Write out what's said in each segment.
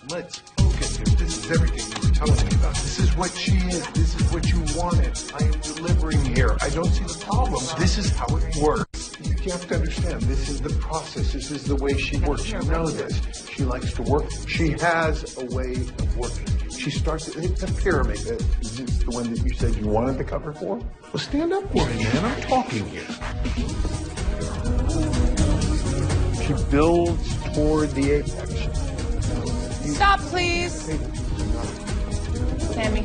let's focus here. This is everything you were telling me about. This is what she is. This is what you wanted. I am delivering here. I don't see the problem. This is how it works. You have to understand, this is the process. This is the way she works. You know this. She likes to work. She has a way of working. She starts, it's a pyramid. Is this the one that you said you wanted the cover for? Well, stand up for me, man. I'm talking here. She builds toward the apex. Stop, please. Sammy.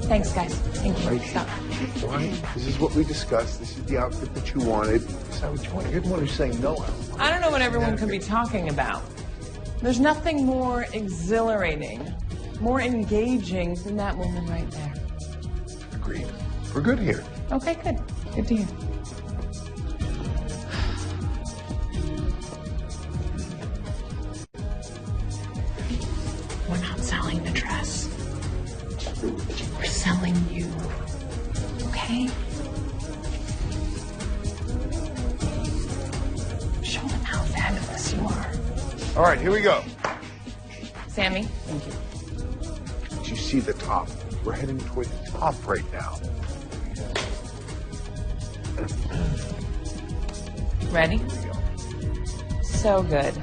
Thanks, guys. Thank you. Right. Stop. Right. This is what we discussed. This is the outfit that you wanted. This is how what you wanted. You're the one who's saying no. I don't know what everyone could be talking about. There's nothing more exhilarating, more engaging than that woman right there. Agreed. We're good here. Okay, good. Good to hear. We're not selling the dress. We're selling you. Okay? Show them how fabulous you are. All right, here we go. Sammy, thank you. Did you see the top? We're heading toward the top right now. Ready? Here we go. So good.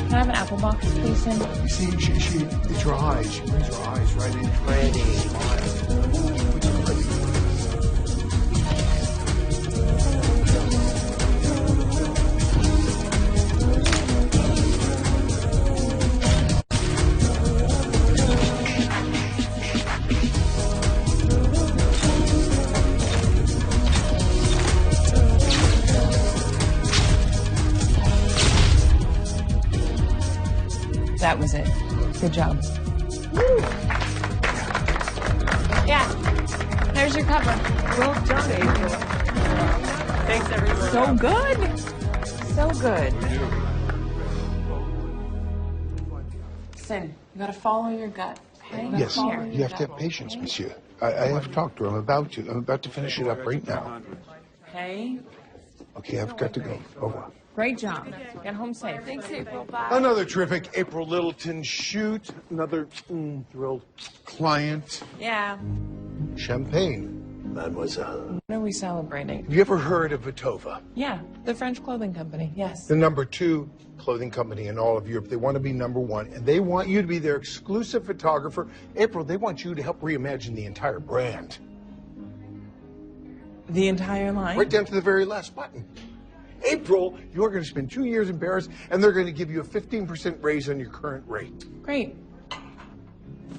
Can I have an apple box, please, Sam? You see, it's her eyes. She brings her eyes right in. Pretty smile. That was it. Good job. Woo. Yeah. There's your cover. Well done, April. Thanks, everyone. So good. So good. Listen, you gotta follow your gut, okay? Yes, you have to have patience, monsieur. I have to talk to her. I'm about to finish it up right now. Okay? Okay, I've got to go. Over. Great job. Get home safe. Thanks, April. Bye. Another terrific April Littleton shoot. Another thrilled client. Yeah. Champagne, mademoiselle. What are we celebrating? Have you ever heard of Vitova? Yeah, the French clothing company, yes. The #2 clothing company in all of Europe. They want to be #1, and they want you to be their exclusive photographer. April, they want you to help reimagine the entire brand. The entire line? Right down to the very last button. April, you're going to spend 2 years in Paris, and they're going to give you a 15% raise on your current rate. Great.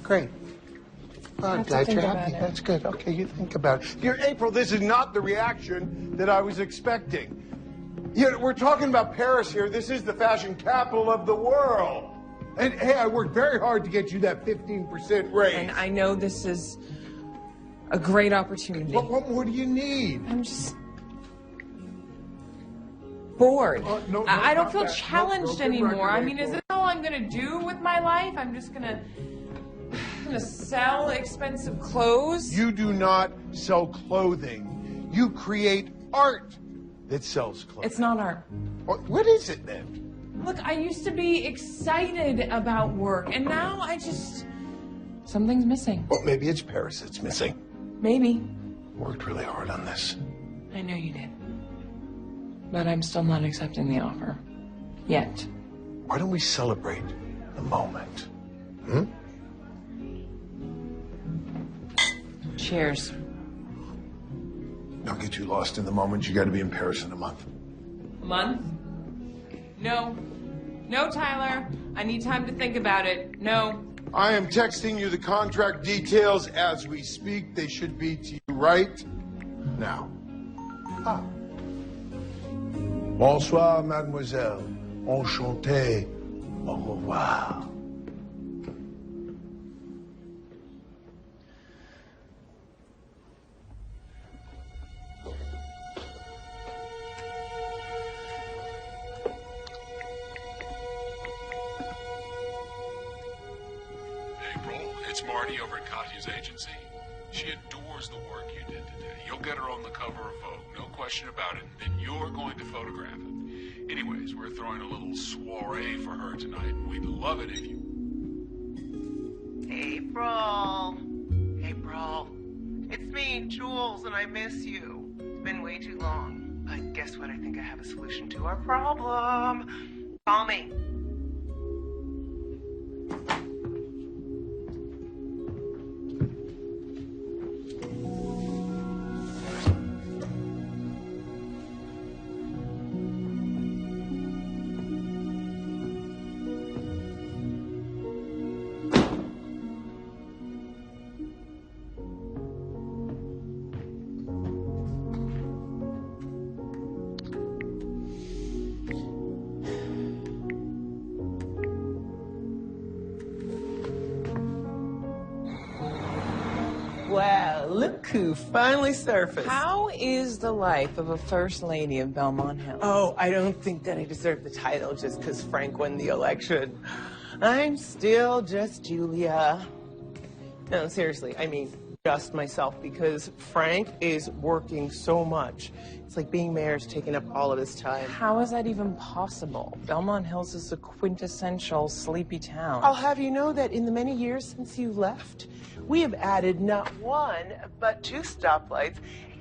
Great. I'm glad you're happy. That's good. Okay, you think about it. Dear April, this is not the reaction that I was expecting. You know, we're talking about Paris here. This is the fashion capital of the world. And hey, I worked very hard to get you that 15% raise. And I know this is a great opportunity. But what more do you need? I'm just bored. No, I don't feel that. challenged No, anymore. I mean, April. is this all I'm gonna do with my life? I'm just gonna sell expensive clothes? You do not sell clothing. You create art that sells clothing. It's not art. What is it then? Look, I used to be excited about work, and now something's missing. Well, maybe it's Paris that's missing. Maybe. Worked really hard on this. I know you did. But I'm still not accepting the offer. Yet. Why don't we celebrate the moment? Cheers. Don't get too lost in the moment. You got to be in Paris in a month. A month? No. No, Tyler. I need time to think about it. No. I am texting you the contract details as we speak. They should be to you right now. Bonsoir, mademoiselle. Enchanté. Au revoir. April, it's Marty over at Katya's agency. She adores the work you did today. You'll get her on the cover of Vogue, no question about it. And you're going to photograph it. Anyways, we're throwing a little soiree for her tonight. We'd love it if you... April. April. It's me, Jules, and I miss you. It's been way too long. But guess what? I think I have a solution to our problem. Call me. Well, look who finally surfaced. How is the life of a first lady of Belmont Hill? Oh, I don't think that I deserve the title just because Frank won the election. I'm still just Julia. No, seriously, I mean, just myself, because Frank is working so much. It's like being mayor's taking up all of his time. How is that even possible? Belmont Hills is a quintessential sleepy town. I'll have you know that in the many years since you left, we have added not one, but 2 stoplights,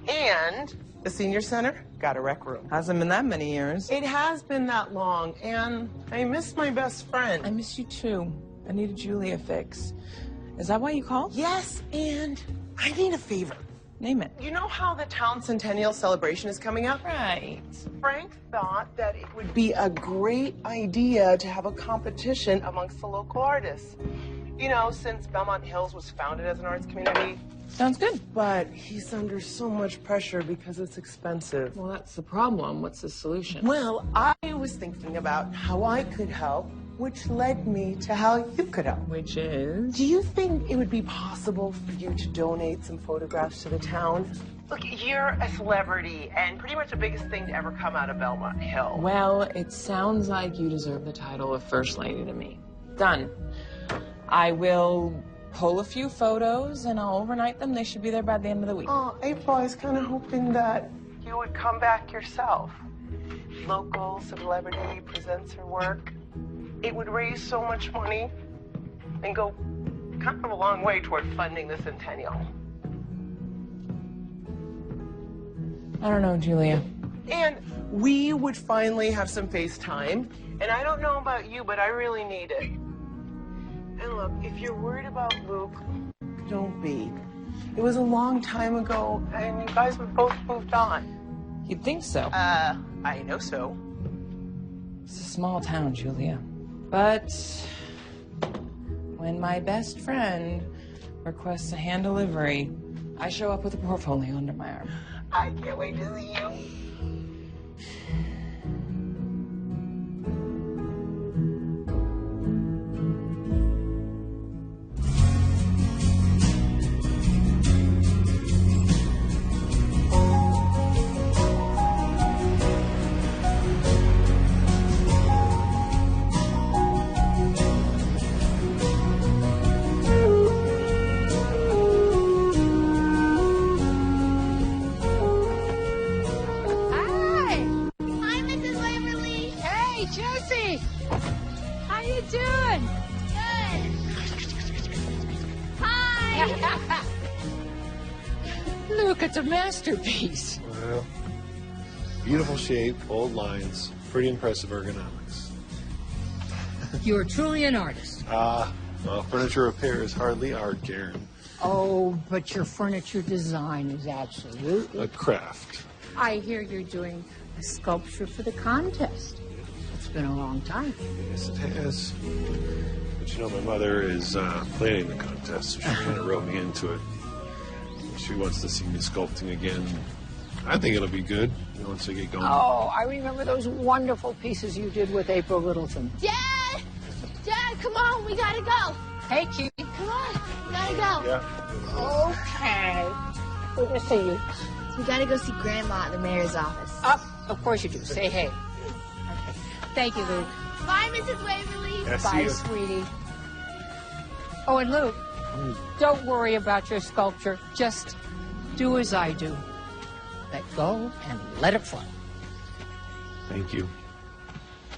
and the senior center got a rec room. Hasn't been that many years. It has been that long, and I miss my best friend. I miss you too. I need a Julia fix. Is that why you called? Yes, and I need a favor. Name it. You know how the town centennial celebration is coming up? Right. Frank thought that it would be a great idea to have a competition amongst the local artists. You know, since Belmont Hills was founded as an arts community. Sounds good. But he's under so much pressure because it's expensive. Well, that's the problem. What's the solution? Well, I was thinking about how I could help, which led me to how you could help. Which is? Do you think it would be possible for you to donate some photographs to the town? Look, you're a celebrity and pretty much the biggest thing to ever come out of Belmont Hill. Well, it sounds like you deserve the title of First Lady to me. Done. I will pull a few photos and I'll overnight them. They should be there by the end of the week. Oh, April, I was kind of hoping that you would come back yourself. Local celebrity presents her work. It would raise so much money and go kind of a long way toward funding the centennial. I don't know, Julia. And we would finally have some FaceTime. And I don't know about you, but I really need it. And look, if you're worried about Luke, don't be. It was a long time ago, and you guys have both moved on. You'd think so. I know so. It's a small town, Julia. But when my best friend requests a hand delivery, I show up with a portfolio under my arm. I can't wait to see you. Look, it's a masterpiece. Well, beautiful shape, bold lines, pretty impressive ergonomics. You're truly an artist. Well, furniture repair is hardly art, Karen. Oh, but your furniture design is absolutely... A craft. I hear you're doing a sculpture for the contest. It's been a long time. Yes, it has. But you know, my mother is planning the contest, so she kind of wrote me into it. She wants to see me sculpting again. I think it'll be good once I get going. Oh, I remember those wonderful pieces you did with April Littleton. Dad! Dad, come on, we gotta go. Hey, cutie. Come on, we gotta go. Yeah. Okay. Good to see you. We gotta go see Grandma at the mayor's office. Of course you do. Say hey. Okay. Thank you, Luke. Bye, Mrs. Waverly. Yeah, see Bye, you. sweetie. Oh, and Luke, Don't worry about your sculpture. Just do as I do. Let go and let it flow. Thank you.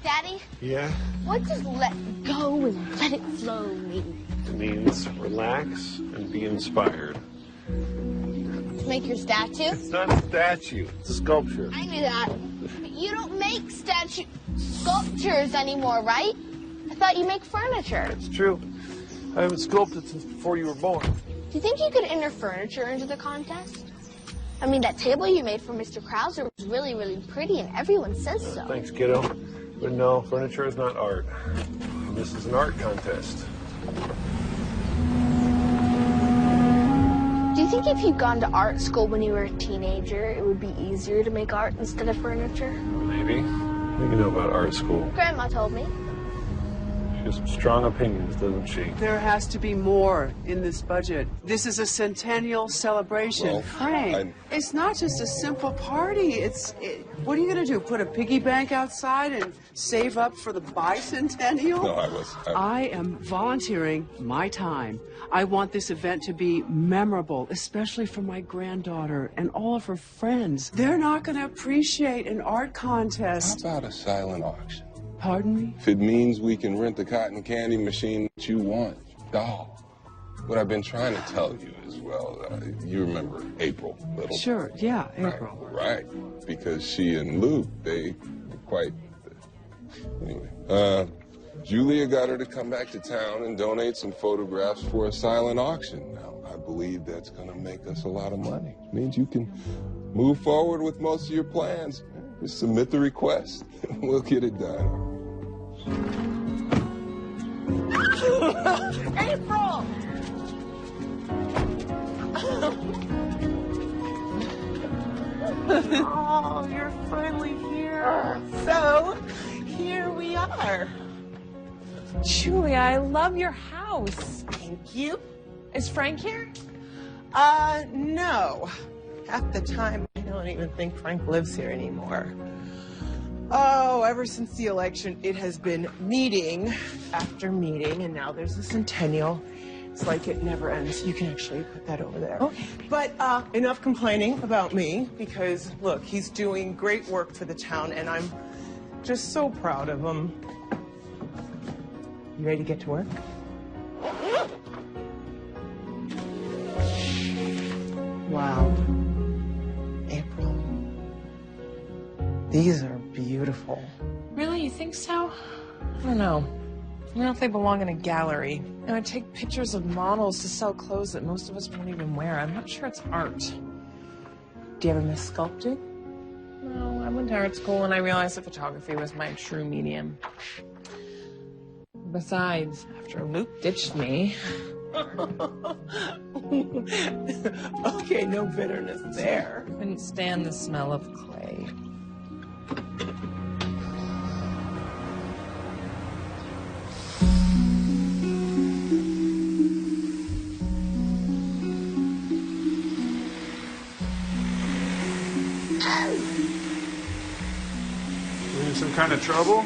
Daddy, Yeah? what does let go and let it flow mean? It means relax and be inspired. Make your statue? It's not a statue, it's a sculpture. I knew that. But you don't make sculptures anymore, right? I thought you make furniture. It's true. I haven't sculpted since before you were born. Do you think you could enter furniture into the contest? I mean, that table you made for Mr. Krauser was really, really pretty, and everyone says so. Thanks, kiddo. But no, furniture is not art. This is an art contest. Do you think if you'd gone to art school when you were a teenager, it would be easier to make art instead of furniture? Maybe. What do you know about art school? Grandma told me. She has some strong opinions, doesn't she? There has to be more in this budget. This is a centennial celebration. Well, Frank, it's not just a simple party. What are you going to do? Put a piggy bank outside and save up for the bicentennial? No, I am volunteering my time. I want this event to be memorable, especially for my granddaughter and all of her friends. They're not going to appreciate an art contest. How about a silent auction? Pardon me? If it means we can rent the cotton candy machine that you want, doll. What I've been trying to tell you as well, you remember April Little? Sure, yeah, April. Right, because she and Luke, they were quite... Anyway, Julia got her to come back to town and donate some photographs for a silent auction. Now, I believe that's going to make us a lot of money. It means you can move forward with most of your plans. Just submit the request, and we'll get it done. April! Oh, you're finally here. So, here we are. Julia, I love your house. Thank you. Is Frank here? No. Half the time, I don't even think Frank lives here anymore. Oh, ever since the election, it has been meeting after meeting, and now there's a centennial. It's like it never ends. You can actually put that over there. Okay. But enough complaining about me, because, look, he's doing great work for the town, and I'm just so proud of him. You ready to get to work? Wow. April. These are beautiful. Really? You think so? I don't know. I don't know if they belong in a gallery. And I take pictures of models to sell clothes that most of us won't even wear. I'm not sure it's art. Do you ever miss sculpting? No, I went to art school and I realized that photography was my true medium. Besides, after Luke ditched me... Okay, no bitterness there. Couldn't stand the smell of clay. You in some kind of trouble?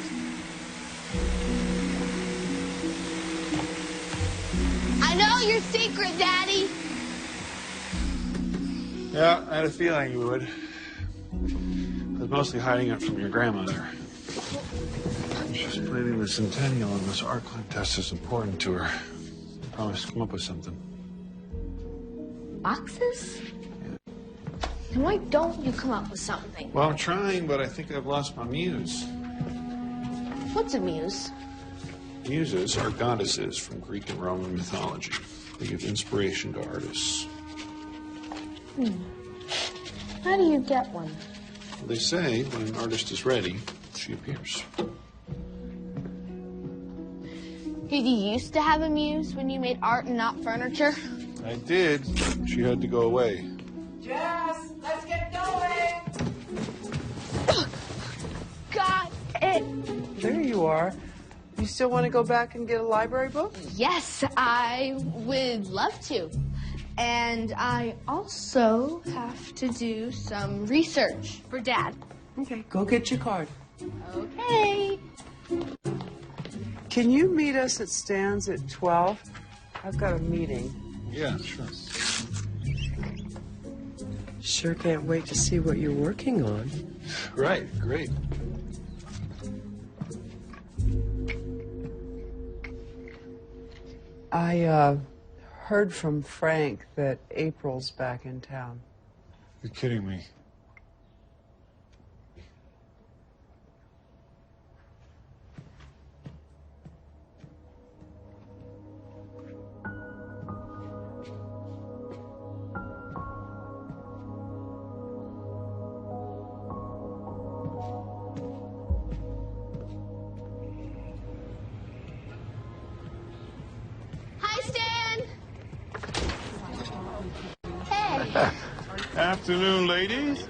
I know your secret, Daddy. Yeah, I had a feeling you would. I was mostly hiding it from your grandmother. She's planning the centennial, and this art contest is important to her. I promised to come up with something. Boxes? And why don't you come up with something? Well, I'm trying, but I think I've lost my muse. What's a muse? Muses are goddesses from Greek and Roman mythology. They give inspiration to artists. How do you get one? They say when an artist is ready, she appears. Did you used to have a muse when you made art and not furniture? I did. She had to go away. Jess, let's get going. Got it. There you are. You still want to go back and get a library book? Yes, I would love to. And I also have to do some research for Dad. Okay, go get your card. Okay. Can you meet us at Stan's at 12? I've got a meeting. Yeah, sure. Sure can't wait to see what you're working on. Right, great. I heard from Frank that April's back in town. You're kidding me. Afternoon, ladies.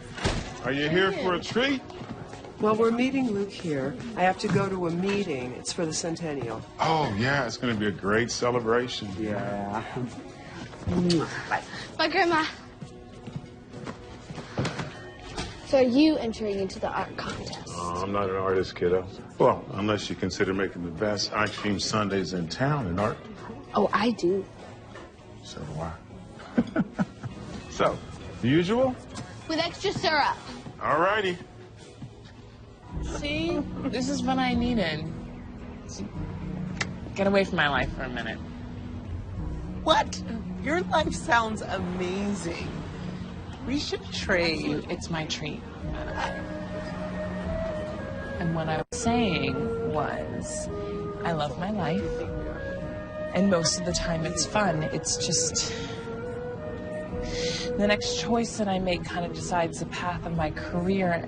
Are you here for a treat? Well, we're meeting Luke here. I have to go to a meeting. It's for the centennial. Oh, yeah, it's going to be a great celebration. Yeah. Bye, Grandma. So are you entering into the art contest? Oh, I'm not an artist, kiddo. Well, unless you consider making the best ice cream sundaes in town in art. Oh, I do. So do I. So, the usual? With extra syrup. All righty. See? This is what I needed. Get away from my life for a minute. What? Your life sounds amazing. We should trade. It's my treat. And what I was saying was, I love my life. And most of the time it's fun. It's just the next choice that I make kind of decides the path of my career.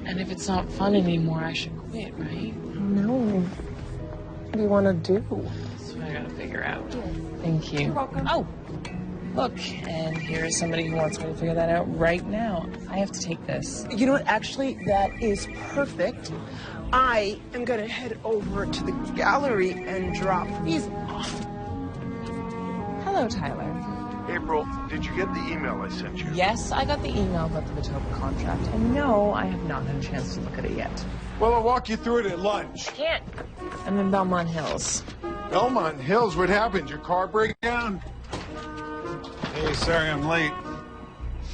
And if it's not fun anymore, I should quit, right? No. What do you want to do? That's what I gotta figure out. Thank you. You're welcome. Oh, look, and here is somebody who wants me to figure that out right now. I have to take this. You know what? Actually, that is perfect. I am going to head over to the gallery and drop these off. Hello, Tyler. April, did you get the email I sent you? Yes, I got the email about the Matopa contract, and no, I have not had a chance to look at it yet. Well, I'll walk you through it at lunch. Can't. I'm in Belmont Hills. Belmont Hills, what happened? Your car break down? Hey, sorry I'm late.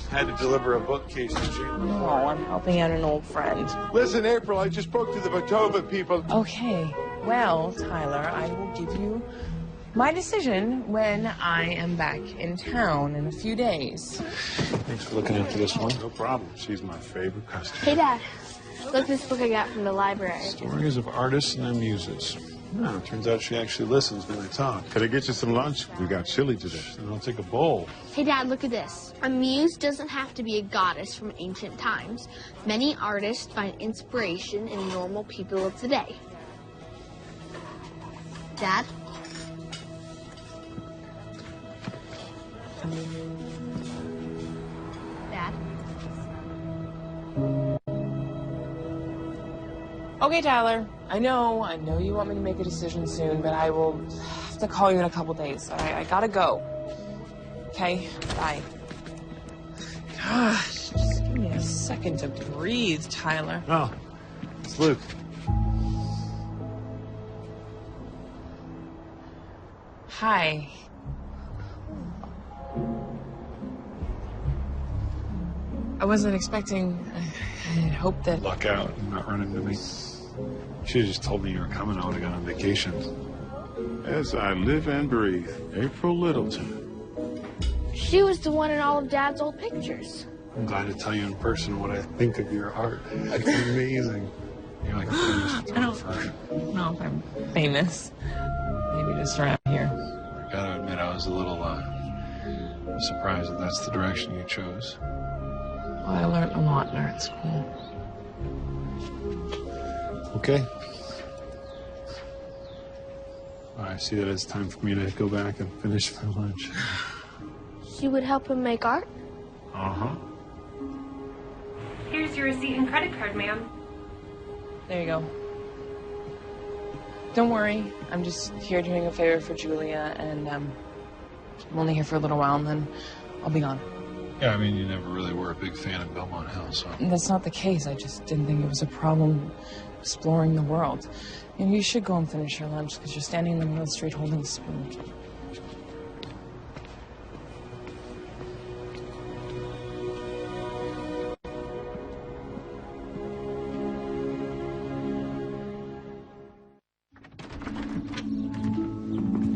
Had to deliver a bookcase to Jane. No, I'm helping out an old friend. Listen, April, I just spoke to the Batova people. Okay, well, Tyler, I will give you my decision when I am back in town in a few days. Thanks for looking into this one. No problem. She's my favorite customer. Hey, Dad. Look this book I got from the library. Stories of artists and their muses. Oh, it turns out she actually listens when I talk. Could I get you some lunch? We got chili today. And I'll take a bowl. Hey, Dad, look at this. A muse doesn't have to be a goddess from ancient times. Many artists find inspiration in normal people of today. Dad? Dad? Okay, Tyler, I know you want me to make a decision soon, but I will have to call you in a couple days. I gotta go. Okay, bye. Gosh, just give me a second to breathe, Tyler. Oh, it's Luke. Hi. I wasn't expecting. I had hoped that. Luck out. You're not running into me. You should have just told me you were coming. I would have gone on vacation. As I live and breathe, April Littleton. She was the one in all of Dad's old pictures. I'm glad to tell you in person what I think of your art. It's amazing. You're like a famous photographer. I don't know if I'm famous. Maybe just around here. I gotta admit, I was a little surprised that that's the direction you chose. Well, I learned a lot in art school. Okay. I see that it's time for me to go back and finish my lunch. She would help him make art? Uh-huh. Here's your receipt and credit card, ma'am. There you go. Don't worry. I'm just here doing a favor for Julia, and I'm only here for a little while, and then I'll be gone. Yeah, I mean, you never really were a big fan of Belmont Hills, so... That's not the case. I just didn't think it was a problem exploring the world. And you should go and finish your lunch because you're standing in the middle of the street holding a spoon.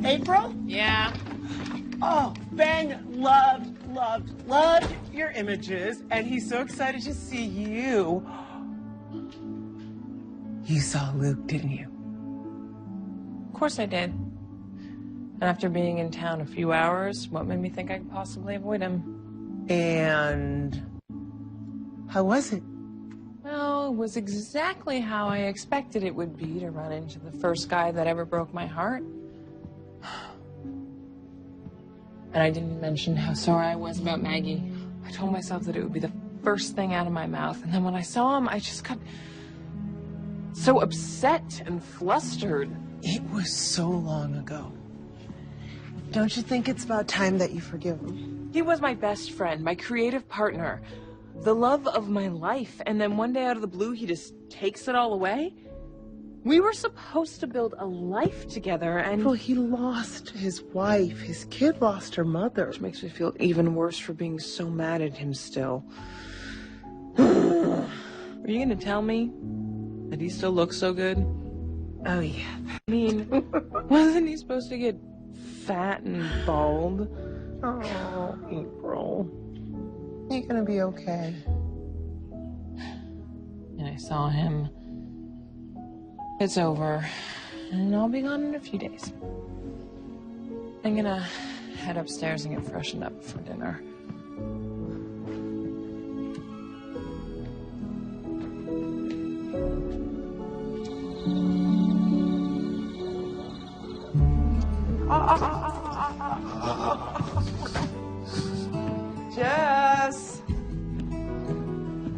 April? Yeah? Oh, Ben loved your images, and he's so excited to see you. You saw Luke, didn't you? Of course I did. And after being in town a few hours, what made me think I could possibly avoid him? And how was it? Well, it was exactly how I expected it would be to run into the first guy that ever broke my heart. And I didn't mention how sorry I was about Maggie. I told myself that it would be the first thing out of my mouth. And then when I saw him, I just got so upset and flustered. It was so long ago. Don't you think it's about time that you forgive him? He was my best friend, my creative partner, the love of my life. And then one day out of the blue, he just takes it all away? We were supposed to build a life together, and... Well, he lost his wife. His kid lost her mother. Which makes me feel even worse for being so mad at him still. Are you gonna tell me that he still looks so good? Oh, yeah. I mean, wasn't he supposed to get fat and bald? Oh, April. You're gonna be okay. And I saw him. It's over, and I'll be gone in a few days. I'm gonna head upstairs and get freshened up for dinner.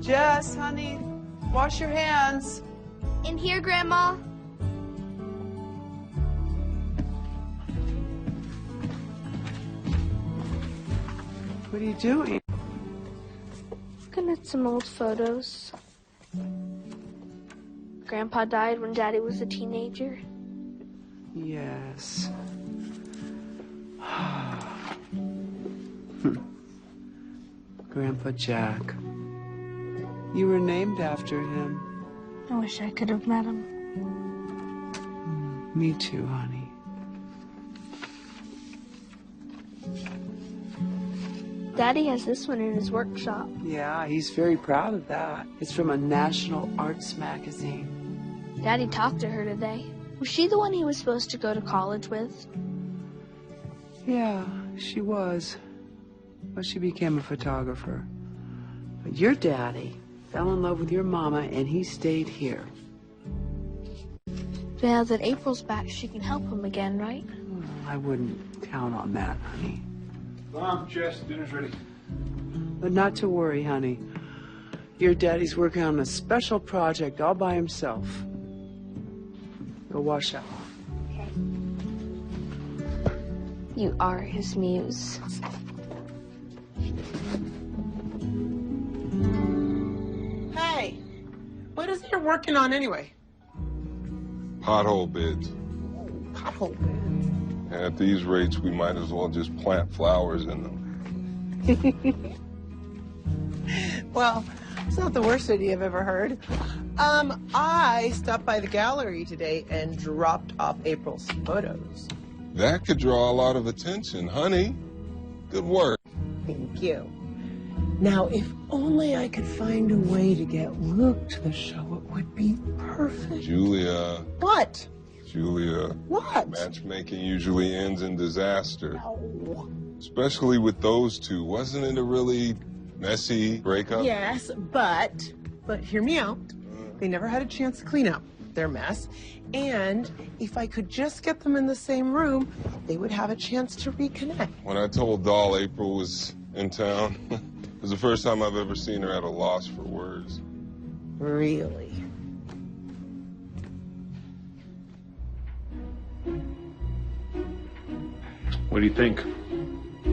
Jess, honey, wash your hands. In here, Grandma. What are you doing? Looking at some old photos. Grandpa died when Daddy was a teenager. Yes. Grandpa Jack. You were named after him. I wish I could have met him. Me too, honey. Daddy has this one in his workshop. Yeah, he's very proud of that. It's from a national arts magazine. Daddy talked to her today. Was she the one he was supposed to go to college with? Yeah, she was. But she became a photographer. But your daddy fell in love with your mama, and he stayed here. Now that April's back, she can help him again, right? I wouldn't count on that, honey. Mom, Jess, dinner's ready. But not to worry, honey. Your daddy's working on a special project all by himself. Go wash up. Okay. You are his muse. Hey, what is it you're working on anyway? Pothole bids. Pothole bids. At these rates, we might as well just plant flowers in them. Well, it's not the worst idea I've ever heard. I stopped by the gallery today and dropped off April's photos. That could draw a lot of attention, honey. Good work. Thank you. Now, if only I could find a way to get Luke to the show, it would be perfect. Julia. What? Julia. What? Matchmaking usually ends in disaster. No. Especially with those two. Wasn't it a really messy breakup? Yes, but hear me out. They never had a chance to clean up their mess. And if I could just get them in the same room, they would have a chance to reconnect. When I told Doll April was in town, it was the first time I've ever seen her at a loss for words. Really? What do you think?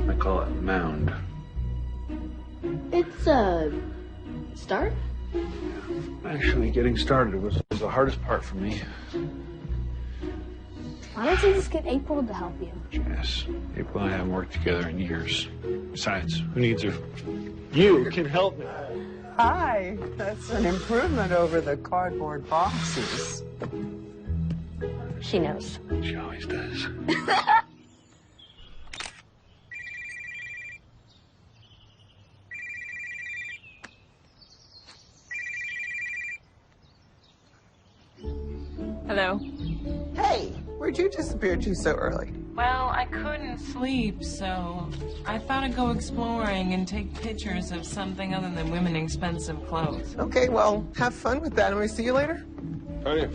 I call it mound. It's a start. Actually, getting started was the hardest part for me. Why don't you just get April to help you? Yes, April and I haven't worked together in years. Besides, who needs her? You can help me. Hi, that's an improvement over the cardboard boxes. She knows. She always does. Hello. Hey, where'd you disappear to so early? Well, I couldn't sleep, so I thought I'd go exploring and take pictures of something other than women expensive clothes. Okay, well, have fun with that, and we see you later. Honey,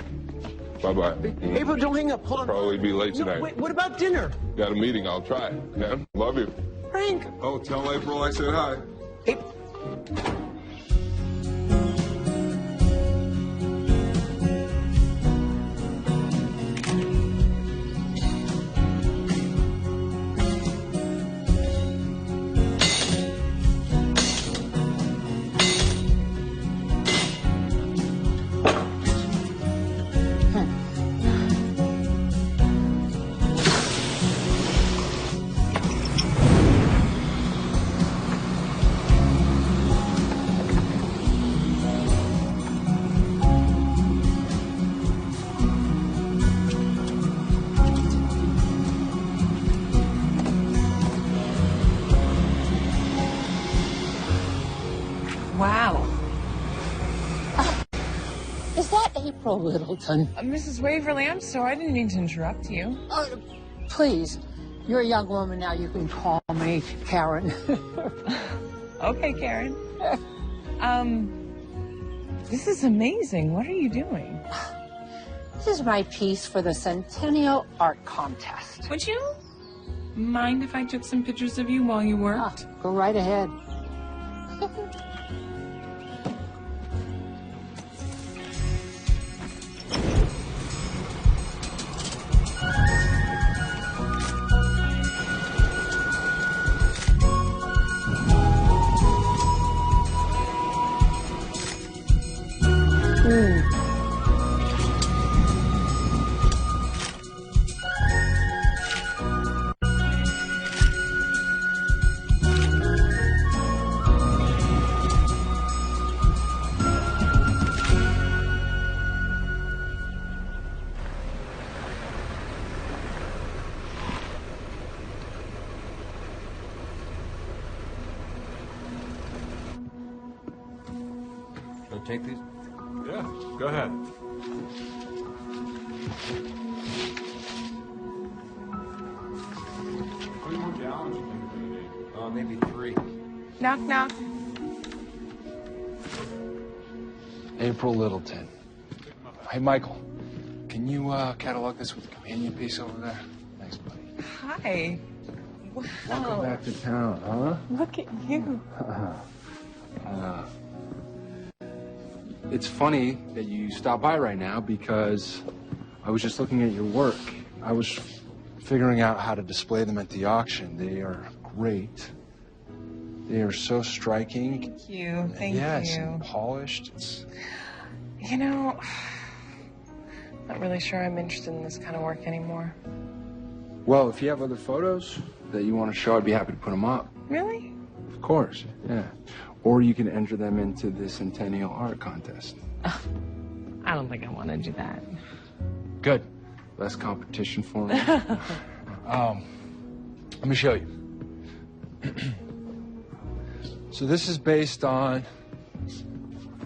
bye-bye. April, don't hang up. Hold on. Probably be late tonight. No, wait, what about dinner? Got a meeting. I'll try. Yeah, love you. Frank. Oh, tell April I said hi. Hey. Wow. Is that April Littleton? Mrs. Waverly, I'm sorry. I didn't mean to interrupt you. Please, you're a young woman now. You can call me Karen. Okay, Karen. This is amazing. What are you doing? This is my piece for the Centennial Art Contest. Would you mind if I took some pictures of you while you worked? Go right ahead. Should I take these? Yeah, go ahead. How many more gallons do you think we're gonna need? Maybe 3. Knock, knock. April Littleton. Hey, Michael, can you catalog this with the companion piece over there? Thanks, buddy. Hi. Wow. Welcome back to town, huh? Look at you. It's funny that you stop by right now because I was just looking at your work. I was figuring out how to display them at the auction. They are great. They are so striking. Thank you. Thank yes, you. and polished. It's... You know, not really sure I'm interested in this kind of work anymore. Well, if you have other photos that you want to show, I'd be happy to put them up. Really? Of course, yeah. Or you can enter them into the Centennial Art Contest. I don't think I want to do that. Good. Less competition for me. Let me show you. So this is based on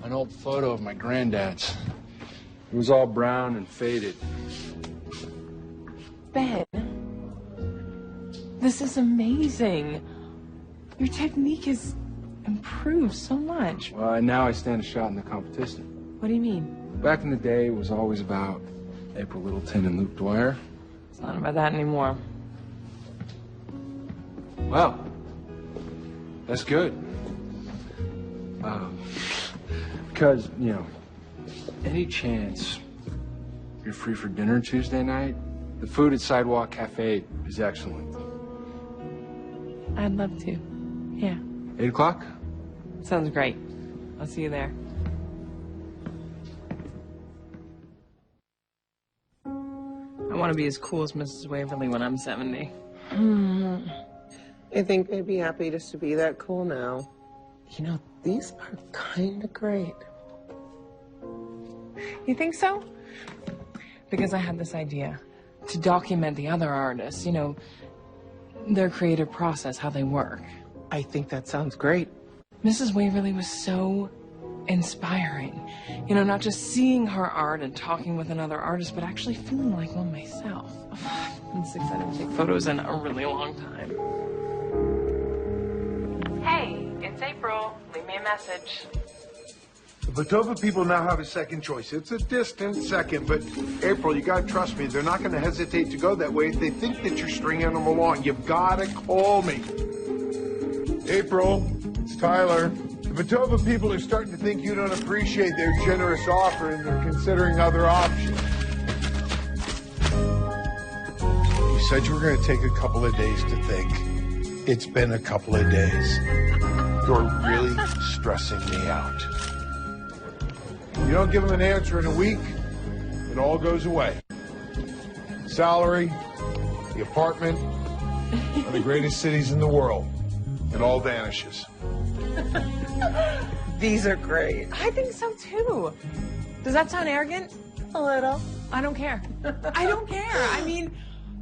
an old photo of my granddad's. It was all brown and faded. Ben, this is amazing. Your technique has improved so much. Well, now I stand a shot in the competition. What do you mean? Back in the day, it was always about April Littleton and Luke Dwyer. It's not about that anymore. Well, that's good. Because, you know, any chance you're free for dinner Tuesday night, the food at Sidewalk Cafe is excellent. I'd love to. Yeah. 8 o'clock? Sounds great. I'll see you there. want to be as cool as Mrs. Waverly when I'm 70. I think they'd be happy just to be that cool now. You know, these are kind of great. You think so? Because I had this idea to document the other artists, you know, their creative process, how they work. I think that sounds great. Mrs. Waverly was so inspiring. You know, not just seeing her art and talking with another artist, but actually feeling like one myself. I'm just excited to take photos in a really long time. Hey, it's April. Leave me a message. The Patova people now have a second choice. It's a distant second, but April, you gotta trust me. They're not gonna hesitate to go that way if they think that you're stringing them along. You've gotta call me. April, it's Tyler. The Patova people are starting to think you don't appreciate their generous offer and they're considering other options. You said you were gonna take a couple of days to think. It's been a couple of days. You're really stressing me out. You don't give them an answer in a week, it all goes away. Salary, the apartment, one of the greatest cities in the world. It all vanishes. These are great. I think so too. Does that sound arrogant? A little. I don't care. I don't care. I mean,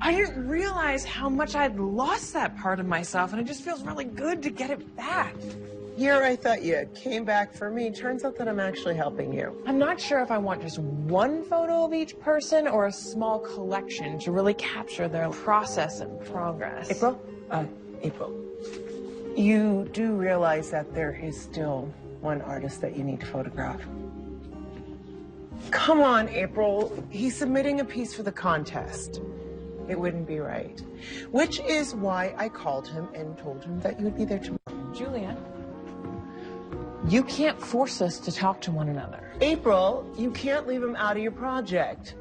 I didn't realize how much I'd lost that part of myself, and it just feels really good to get it back. Here I thought you came back for me. Turns out that I'm actually helping you. I'm not sure if I want just one photo of each person or a small collection to really capture their process and progress. April? April. You do realize that there is still one artist that you need to photograph. Come on, April. He's submitting a piece for the contest. It wouldn't be right. Which is why I called him and told him that you would be there tomorrow. Julia, you can't force us to talk to one another. April, you can't leave him out of your project.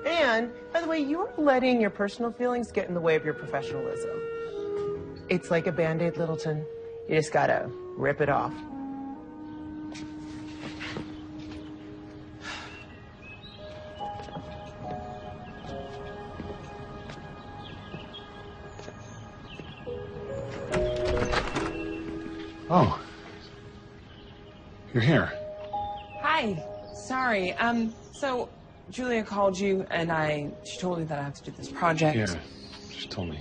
And, by the way, you're letting your personal feelings get in the way of your professionalism. It's like a Band-Aid, Littleton. You just gotta rip it off. Oh. You're here. Hi. Sorry. So Julia called you and she told you that I have to do this project. Yeah, she told me.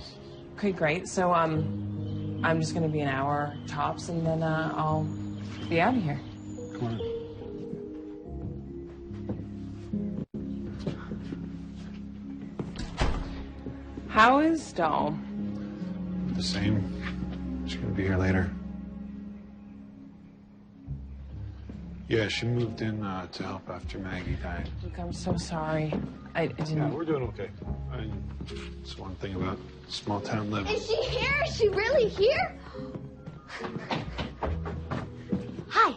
Okay, great. So, I'm just gonna be an hour tops and then, I'll be out of here. Come on in. How is Doll? The same. She's gonna be here later. Yeah, she moved in to help after Maggie died. Look, I'm so sorry. I didn't... Yeah, we're doing okay. It's one thing about small town living. Is she here? Is she really here? Hi.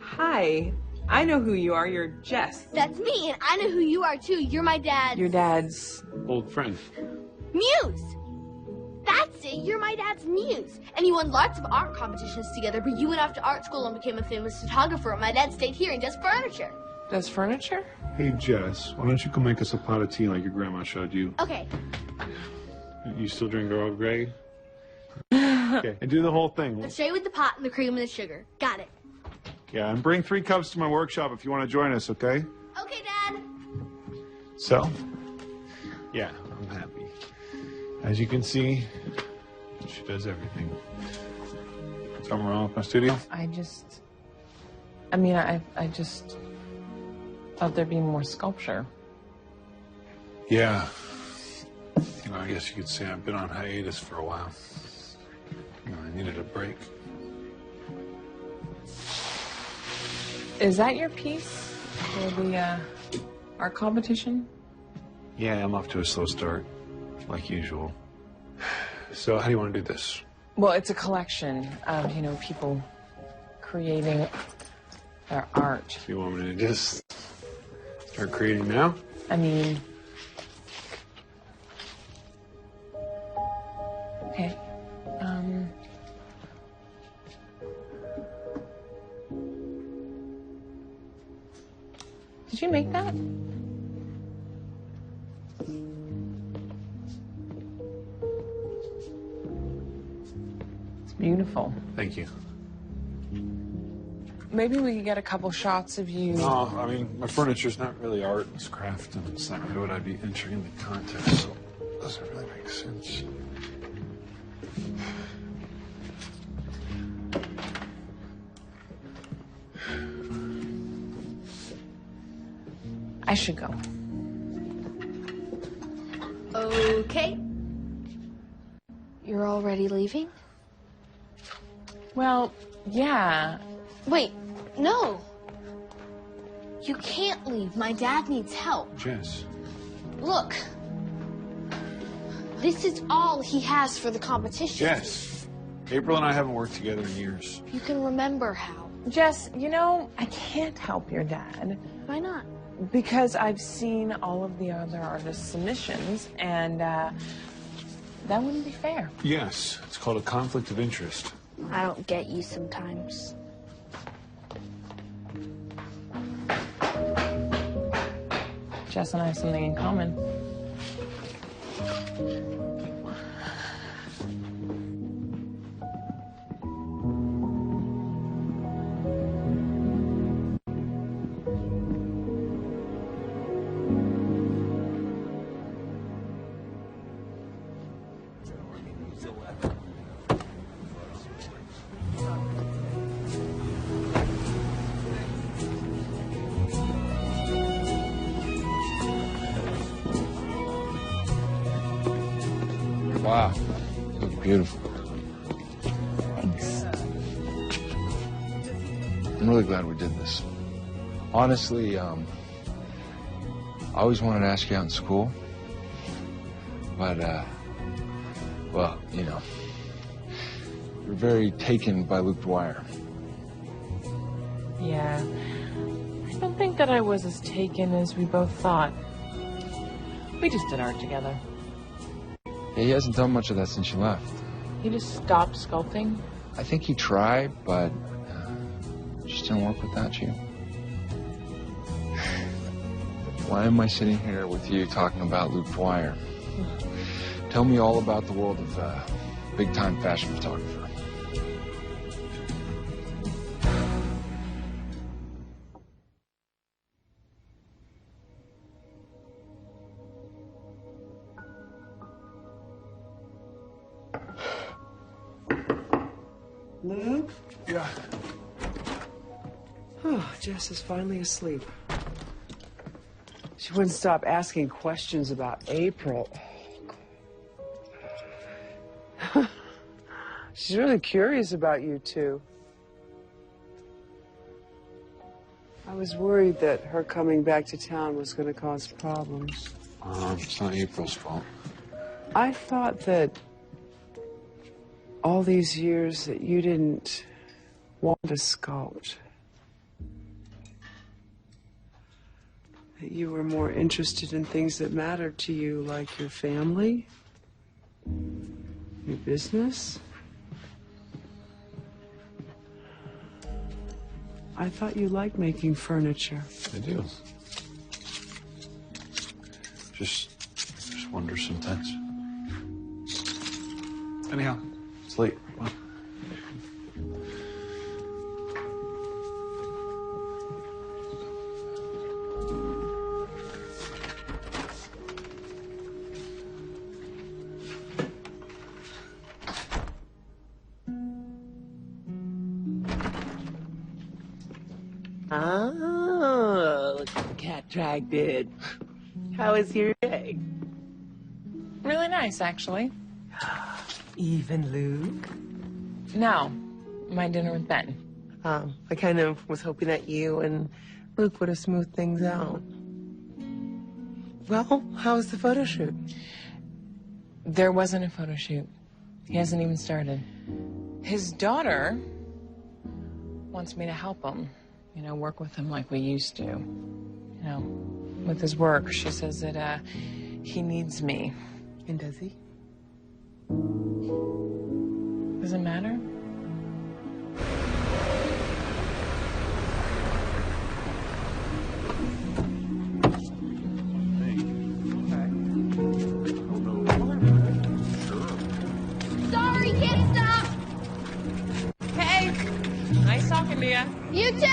Hi. I know who you are. You're Jess. That's me, and I know who you are, too. You're my dad. Your dad's... Old friend. Muse. That's it. You're my dad's muse. And you won lots of art competitions together, but you went off to art school and became a famous photographer, and my dad stayed here and does furniture. Does furniture? Hey, Jess, why don't you go make us a pot of tea like your grandma showed you? Okay. You still drink Earl Grey? Okay, and do the whole thing. Let's stay with the pot and the cream and the sugar. Got it. Yeah, and bring 3 cups to my workshop if you want to join us, okay? Okay, Dad. So, yeah, I'm happy. As you can see, she does everything. Something wrong with my studio? I just thought there'd be more sculpture. Yeah. You know, I guess you could say I've been on hiatus for a while. You know, I needed a break. Is that your piece for the art competition? Yeah, I'm off to a slow start, like usual. So how do you want to do this? Well, it's a collection of, you know, people creating their art. So you want me to just start creating now? I mean... Okay. Did you make that? beautiful. Thank you. Maybe we could get a couple shots of you. No, I mean, my furniture's not really art, it's craft, and it's not really what I'd be entering in the contest, so it doesn't really make sense. I should go. Okay. You're already leaving? Well, yeah. Wait, no. You can't leave. My dad needs help. Jess. Look. This is all he has for the competition. Jess. April and I haven't worked together in years. You can remember how. Jess, you know, I can't help your dad. Why not? Because I've seen all of the other artists' submissions, and that wouldn't be fair. Yes, it's called a conflict of interest. I don't get you sometimes. Jess and I have something in common. Wow, you look beautiful. Thanks. I'm really glad we did this. Honestly, I always wanted to ask you out in school. But, well, you know, you're very taken by Luke Dwyer. Yeah. I don't think that I was as taken as we both thought. We just did art together. Yeah, he hasn't done much of that since you left. He just stopped sculpting. I think he tried, but just didn't work without you. Why am I sitting here with you talking about Luke Dwyer? Tell me all about the world of big-time fashion photographer. Luke? Yeah. Oh, Jess is finally asleep. She wouldn't stop asking questions about April. She's really curious about you two. I was worried that her coming back to town was going to cause problems. It's not April's fault. I thought that all these years that you didn't want to sculpt. That you were more interested in things that mattered to you, like your family, your business. I thought you liked making furniture. I do. Just wonder sometimes. Anyhow, it's late. Come on. Oh, look what the cat drag did. How was your day? Really nice, actually. Even Luke? No, my dinner with Ben. I kind of was hoping that you and Luke would have smoothed things out. Well, how was the photo shoot? There wasn't a photo shoot. He hasn't even started. His daughter wants me to help him. You know, work with him like we used to. You know, with his work. She says that he needs me. And does he? Does it matter? Sorry, can't stop! talking to you. You too!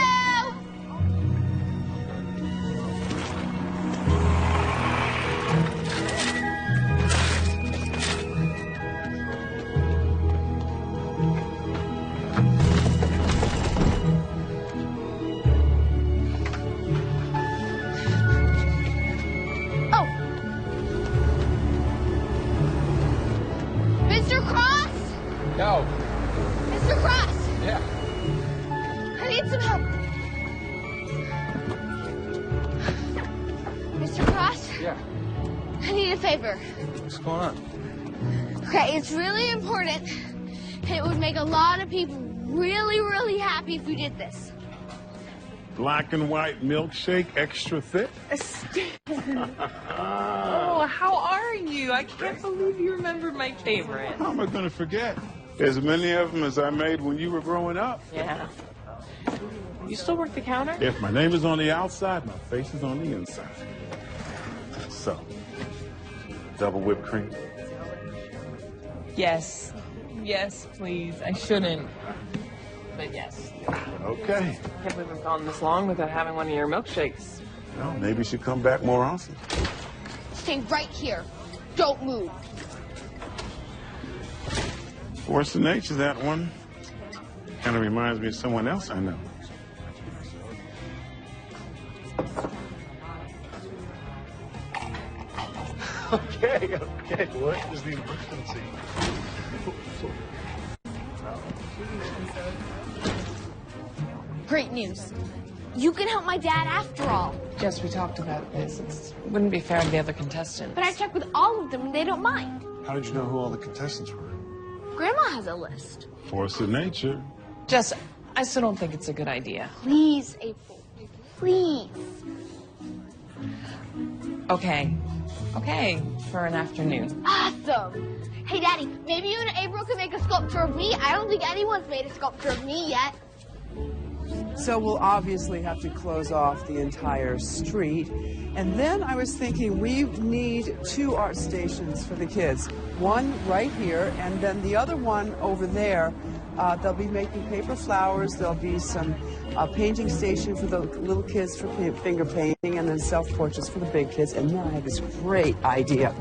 Oh! Mr. Cross? No. Mr. Cross! Yeah. I need some help. Mr. Cross? Yeah. I need a favor. What's going on? Okay, it's really important, and it would make a lot of people really, really happy if we did this. Black and white milkshake, extra thick. Oh, how are you? I can't believe you remembered my favorite. How am I going to forget? As many of them as I made when you were growing up. Yeah. You still work the counter? If my name is on the outside, my face is on the inside. So, double whipped cream. Yes. Yes, please. I shouldn't. But yes. Okay. I can't believe I've gone this long without having one of your milkshakes. Well, maybe you should come back more often. Stay right here. Don't move. Force of nature, that one. Kind of reminds me of someone else I know. Okay. What is the emergency? Great news. You can help my dad after all. Jess, we talked about this. It wouldn't be fair to the other contestants. But I checked with all of them and they don't mind. How did you know who all the contestants were? Grandma has a list. Force of nature. Jess, I still don't think it's a good idea. Please, April. Please. Okay. Okay, for an afternoon. Awesome. Hey, Daddy, maybe you and April can make a sculpture of me. I don't think anyone's made a sculpture of me yet. So we'll obviously have to close off the entire street. And then I was thinking we need 2 art stations for the kids. One right here, and then the other one over there. They'll be making paper flowers. There'll be some painting station for the little kids for finger painting, and then self-portraits for the big kids. And then I have this great idea.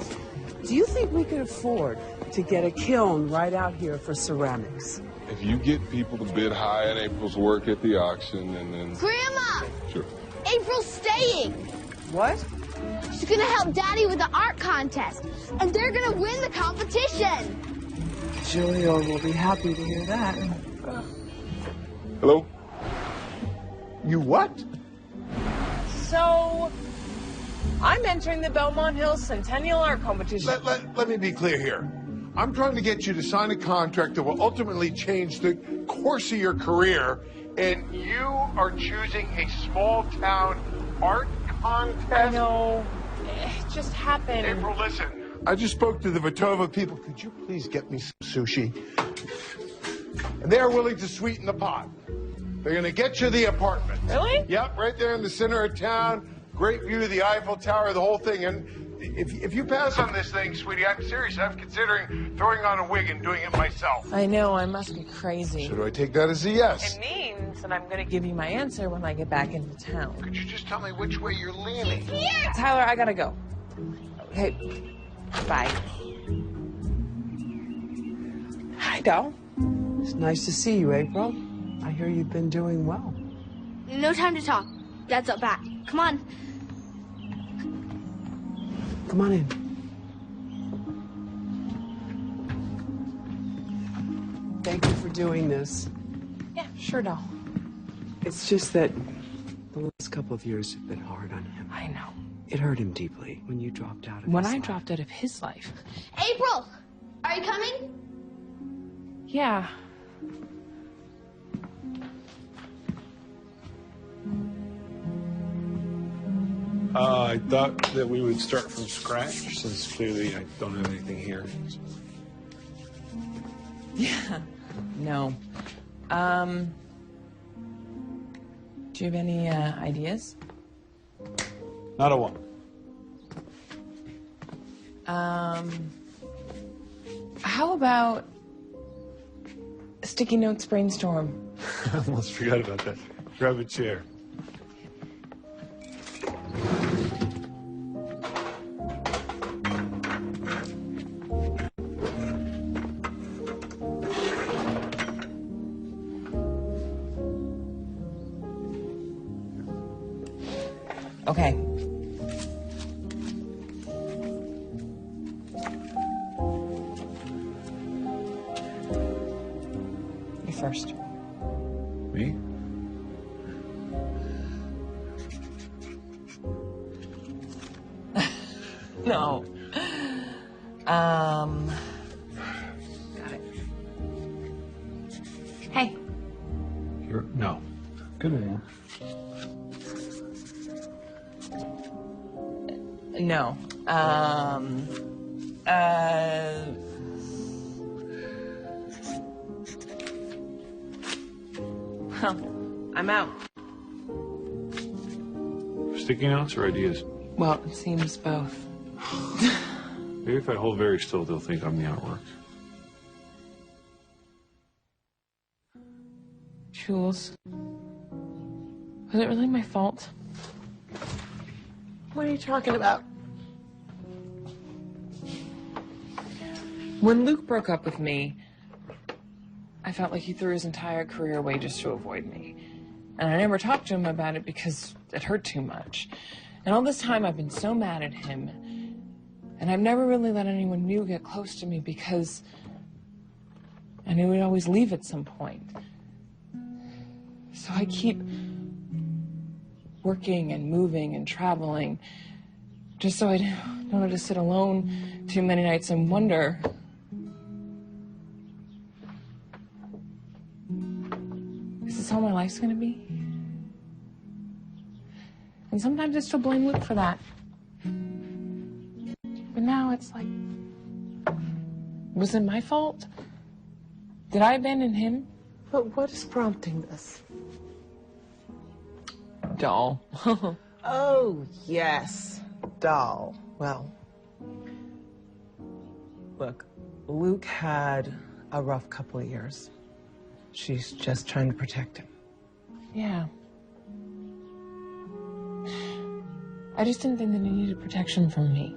Do you think we could afford to get a kiln right out here for ceramics? If you get people to bid high on April's work at the auction, and then... Grandma! Sure. April's staying. What? She's gonna help Daddy with the art contest, and they're gonna win the competition. Julio will be happy to hear that. Hello? You what? So, I'm entering the Belmont Hills Centennial Art Competition. Let me be clear here. I'm trying to get you to sign a contract that will ultimately change the course of your career, and you are choosing a small-town art contest? I know. It just happened. April, listen. I just spoke to the Vitova people. Could you please get me some sushi? And they're willing to sweeten the pot. They're going to get you the apartment. Really? Yep, right there in the center of town. Great view of the Eiffel Tower, the whole thing. And if you pass on this thing, sweetie, I'm serious. I'm considering throwing on a wig and doing it myself. I know, I must be crazy. So do I take that as a yes? It means that I'm going to give you my answer when I get back into town. Could you just tell me which way you're leaning? Here! Tyler, I gotta go. Okay, bye. Hi, doll. It's nice to see you, April. I hear you've been doing well. No time to talk. Dad's up back. Come on. Come on in. Thank you for doing this. Yeah, sure, doll. It's just that the last couple of years have been hard on him. I know. It hurt him deeply when you dropped out of When his I life. dropped out of his life. April! Are you coming? Yeah. I thought that we would start from scratch, since clearly I don't have anything here. Yeah. No. Do you have any ideas? Not a one. How about Sticky notes brainstorm. I almost forgot about that. Grab a chair. Okay. You first. Me? No. Got it. Hey. No. Good one. No. I'm out. Sticky notes or ideas? Well, it seems both. Maybe if I hold very still, they'll think I'm the artwork. Jules, was it really my fault? What are you talking about? When Luke broke up with me, I felt like he threw his entire career away just to avoid me. And I never talked to him about it because it hurt too much. And all this time I've been so mad at him. And I've never really let anyone new get close to me because I knew he'd always leave at some point. So I keep working and moving and traveling just so I don't have to sit alone too many nights and wonder, is this all my life's gonna be? And sometimes I still blame Luke for that. But now it's like, was it my fault? Did I abandon him? But what is prompting this? Doll. Oh, yes, doll. Well, look, Luke had a rough couple of years. She's just trying to protect him. Yeah. I just didn't think that he needed protection from me.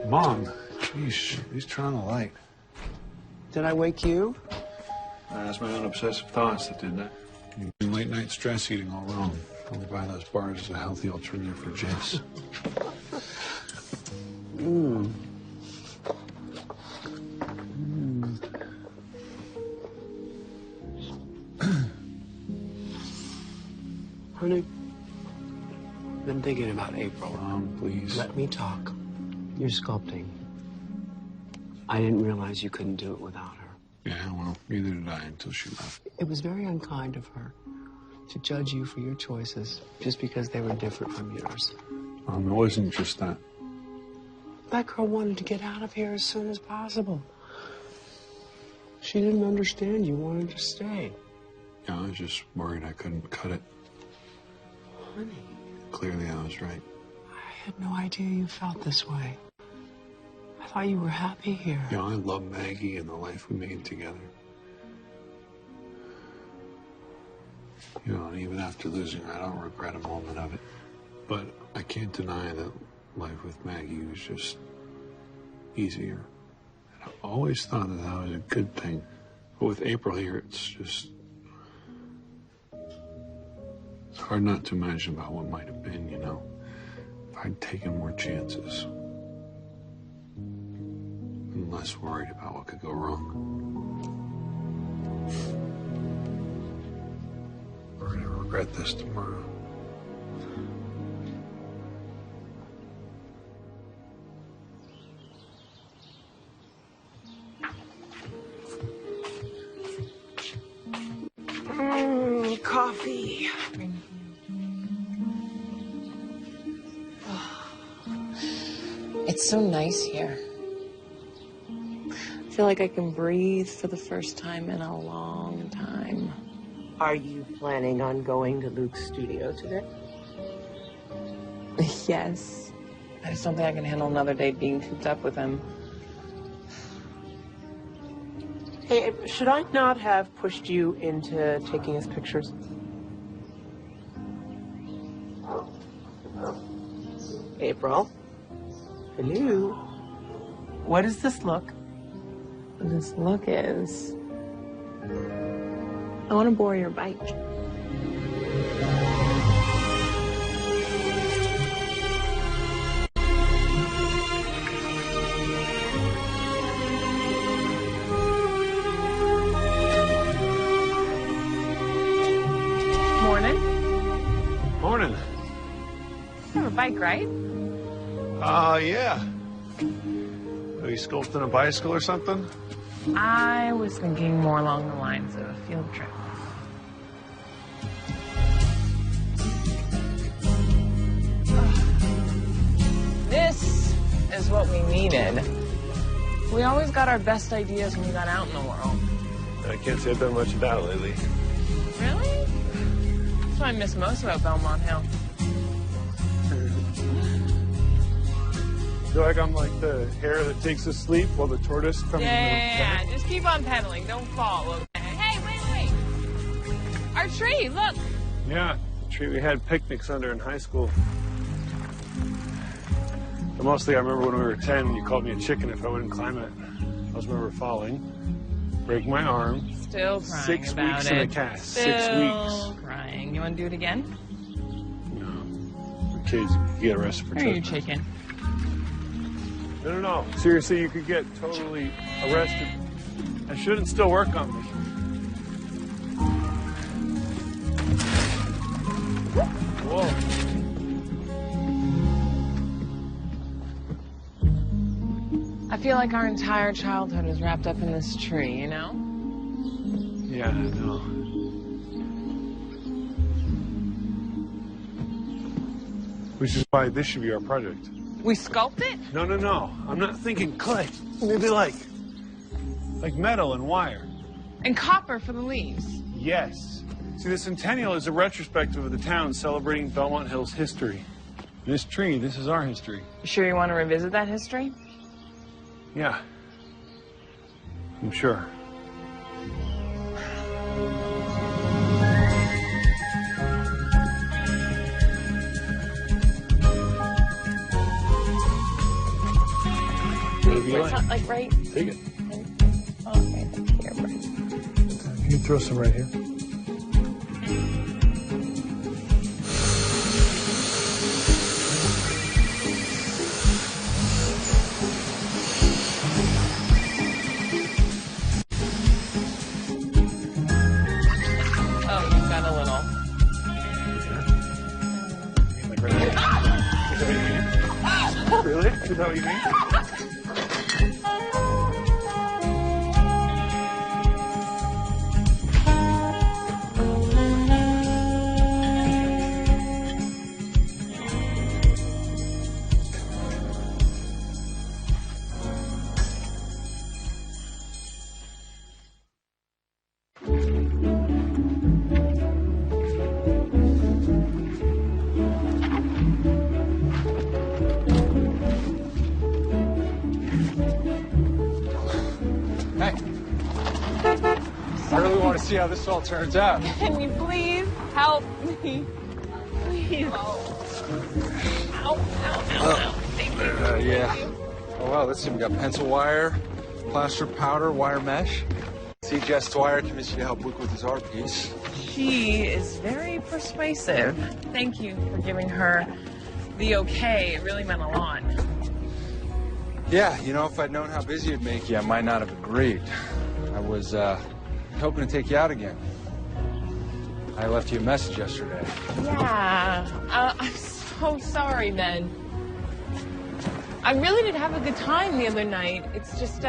Mom, geez, please turn on the light. Did I wake you? That's my own obsessive thoughts that did that. You've been late night stress eating all wrong. Only buying those bars is a healthy alternative for Jess. Honey, I've been thinking about April. Mom, please. Let me talk. You're sculpting. I didn't realize you couldn't do it without her. Yeah, well, neither did I until she left. It was very unkind of her to judge you for your choices just because they were different from yours. It wasn't just that. That girl wanted to get out of here as soon as possible. She didn't understand you wanted to stay. Yeah, I was just worried I couldn't cut it. Honey, Clearly, I was right. I had no idea you felt this way. I thought you were happy here. Yeah, I love Maggie and the life we made together. You know, and even after losing her, I don't regret a moment of it. But I can't deny that life with Maggie was just easier. And I always thought that that was a good thing. But with April here, it's just... It's hard not to imagine about what might have been, you know, if I'd taken more chances. And less worried about what could go wrong. We're gonna regret this tomorrow. Coffee. It's so nice here. I feel like I can breathe for the first time in a long time. Are you planning on going to Luke's studio today? Yes. I just don't think I can handle another day being cooped up with him. Hey, should I not have pushed you into taking his pictures? April? Hello? What does this look? This look is... I want to borrow your bike. Morning. Morning. You have a bike, right? Yeah. Are you sculpting a bicycle or something? I was thinking more along the lines of a field trip. This is what we needed. We always got our best ideas when we got out in the world. I can't say I've done much of that lately. Really? That's what I miss most about Belmont Hill. I feel like I'm like the hare that takes a sleep while the tortoise comes Yeah. Just keep on pedaling. Don't fall, okay? Hey, wait. Our tree, look. Yeah, the tree we had picnics under in high school. But mostly I remember when we were 10, you called me a chicken if I wouldn't climb it. I just remember falling, break my arm. Still crying 6 about weeks it. in a cast. Still 6 weeks. Crying. You want to do it again? No. The kids get arrested for Or are you trespassing. chicken? No. Seriously, you could get totally arrested. I shouldn't still work on me. Whoa. I feel like our entire childhood is wrapped up in this tree, you know? Yeah, I know. Which is why this should be our project. We sculpt it? No. I'm not thinking clay. Maybe like metal and wire. And copper for the leaves. Yes. See, the Centennial is a retrospective of the town celebrating Belmont Hill's history. This tree, this is our history. You sure you want to revisit that history? Yeah. I'm sure. It's not like right. Take it. Okay, here, right. Can you throw some right here? Oh, you've got a little. Like right there? Is that what you mean? Really? Is that what you mean? I really want to see how this all turns out. Can you please help me? Please. Ow. Thank you. Yeah. Oh, well, let's see. We got pencil wire, plaster powder, wire mesh. See, Jess Dwyer convinced you to help Luke with his art piece. She is very persuasive. Thank you for giving her the okay. It really meant a lot. Yeah, you know, if I'd known how busy it'd make you, I might not have agreed. I was hoping to take you out again. I left you a message yesterday. Yeah. I'm so sorry, Ben. I really did have a good time the other night. It's just,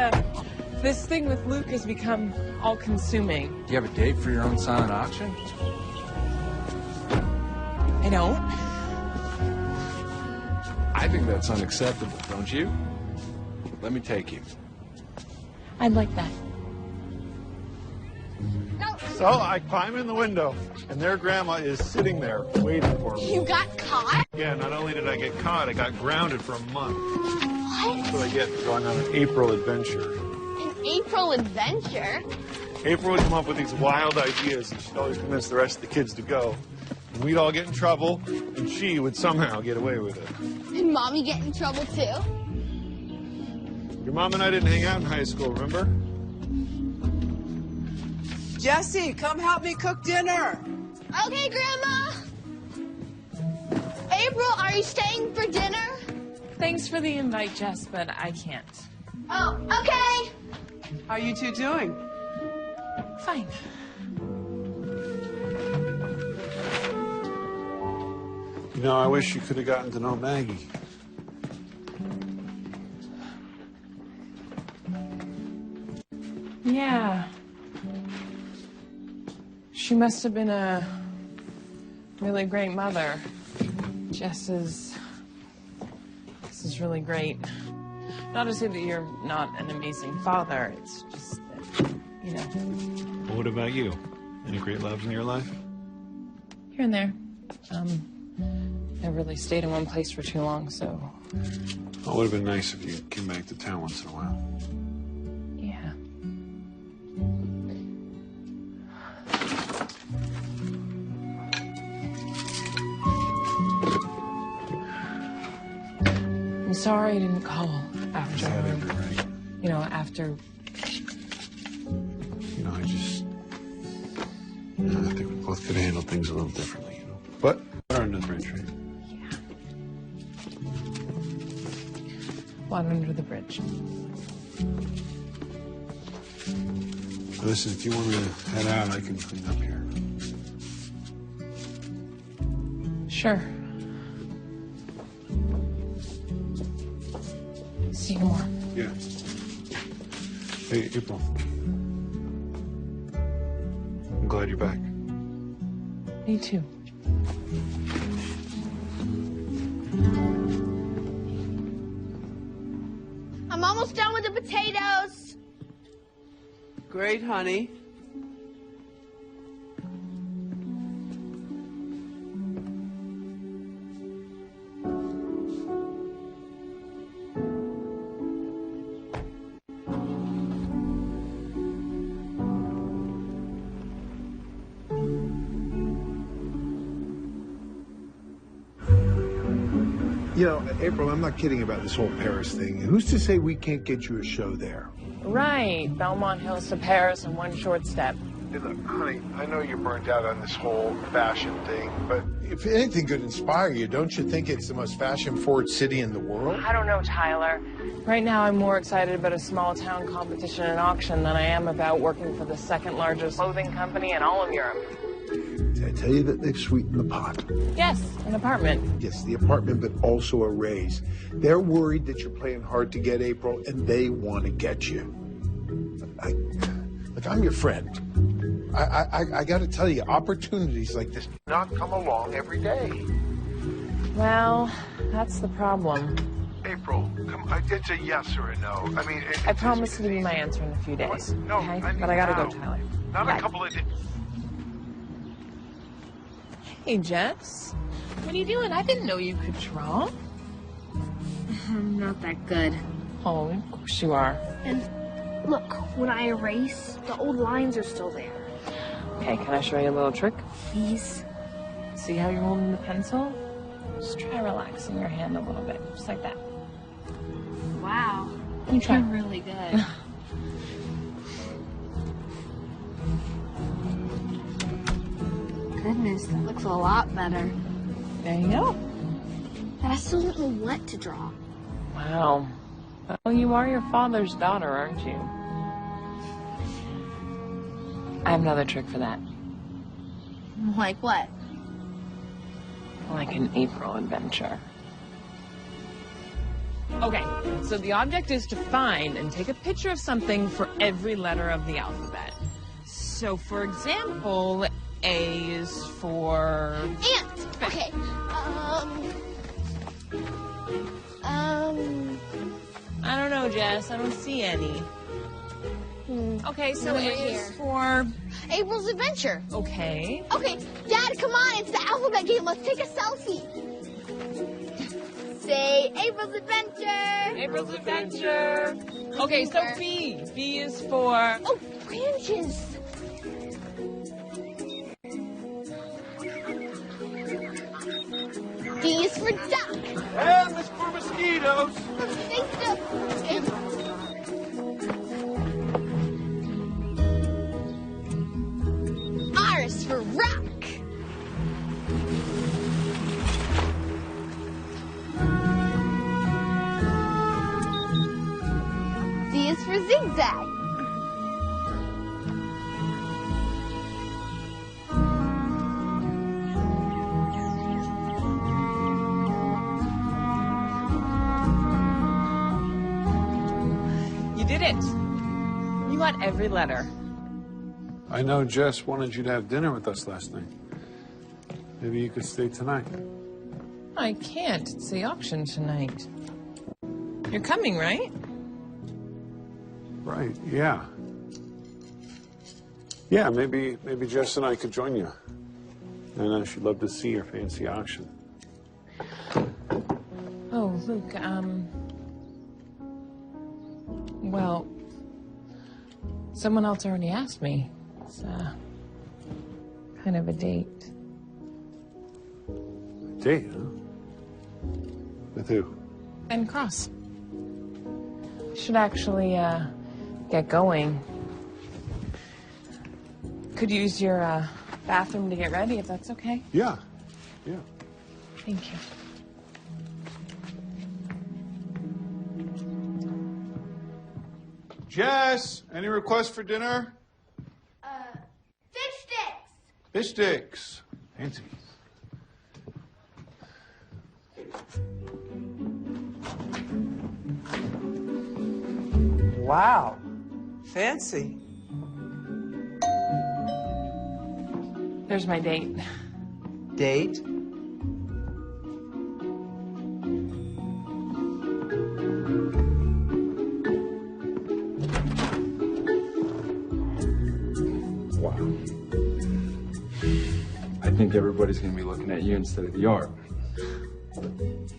this thing with Luke has become all-consuming. Do you have a date for your own silent auction? I don't. I think that's unacceptable, don't you? Let me take you. I'd like that. No. So I climb in the window, and their grandma is sitting there waiting for me. You got caught? Yeah, not only did I get caught, I got grounded for a month. What? That's what I get for going on an April adventure. An April adventure? April would come up with these wild ideas, and she'd always convince the rest of the kids to go. And we'd all get in trouble, and she would somehow get away with it. And Mommy get in trouble too? Your mom and I didn't hang out in high school, remember? Jesse, come help me cook dinner. Okay, Grandma. April, are you staying for dinner? Thanks for the invite, Jess, but I can't. Oh, okay. How are you two doing? Fine. You know, I wish you could have gotten to know Maggie. Yeah. She must have been a really great mother. This is really great. Not to say that you're not an amazing father, it's just that, you know. Well, what about you? Any great loves in your life? Here and there. Never really stayed in one place for too long, so. It would have been nice if you came back to town once in a while. Yeah. I'm sorry I didn't call after, Right. you know, after. You know, I think we both could have handled things a little differently, you know. But we're under the bridge, right? Water under the bridge. Listen, if you want me to head out, I can clean up here. Sure. See you tomorrow. Yeah. Hey, April. I'm glad you're back. Me too. I'm almost done with the potatoes. Great, honey. You know, April, I'm not kidding about this whole Paris thing. Who's to say we can't get you a show there? Right. Belmont Hills to Paris in one short step. Hey, look, honey, I know you're burnt out on this whole fashion thing, but if anything could inspire you, don't you think it's the most fashion-forward city in the world? I don't know, Tyler. Right now, I'm more excited about a small-town competition and auction than I am about working for the second largest clothing company in all of Europe. Did I tell you that they've sweetened the pot? Yes, an apartment. Yes, the apartment, but also a raise. They're worried that you're playing hard to get, April, and they want to get you. Look, I'm your friend. I got to tell you, opportunities like this do not come along every day. Well, that's the problem. April, come on, it's a yes or a no. I mean, I promise to give you my answer in a few days. No, okay? I mean But I gotta now. go, Tyler. Not Bye. a couple of days. Hey, Jess. What are you doing? I didn't know you could draw. I'm not that good. Oh, of course you are. And look, when I erase, the old lines are still there. Okay, can I show you a little trick? Please. See how you're holding the pencil? Just try relaxing your hand a little bit, just like that. Wow. You try. You're really good. Goodness, that looks a lot better. There you go. But I still don't know what to draw. Wow. Well, you are your father's daughter, aren't you? I have another trick for that. Like what? Like an April adventure. Okay, so the object is to find and take a picture of something for every letter of the alphabet. So, for example, A is for... Ant! Okay. I don't know, Jess. I don't see any. Okay, so Over A here. is for April's Adventure. Okay. Okay, Dad, come on. It's the alphabet game. Let's take a selfie. Say April's Adventure. April's Adventure. Okay, so B. B is for... Oh, branches. D is for duck. M is for mosquitoes. Stay still. R is for rock. Z is for zigzag. You did it. You got every letter. I know Jess wanted you to have dinner with us last night. Maybe you could stay tonight. I can't. It's the auction tonight. You're coming, right? Right, yeah. Yeah, maybe Jess and I could join you. And she'd love to see your fancy auction. Oh, Luke, well, someone else already asked me. It's, kind of a date. Date, huh? With who? Ben Cross. Should actually, get going. Could use your, bathroom to get ready, if that's okay. Yeah, yeah. Thank you. Jess, any requests for dinner? Fish sticks. Fish sticks. Fancy. Wow. Fancy. There's my date. Date? Wow. I think everybody's going to be looking at you instead of the art.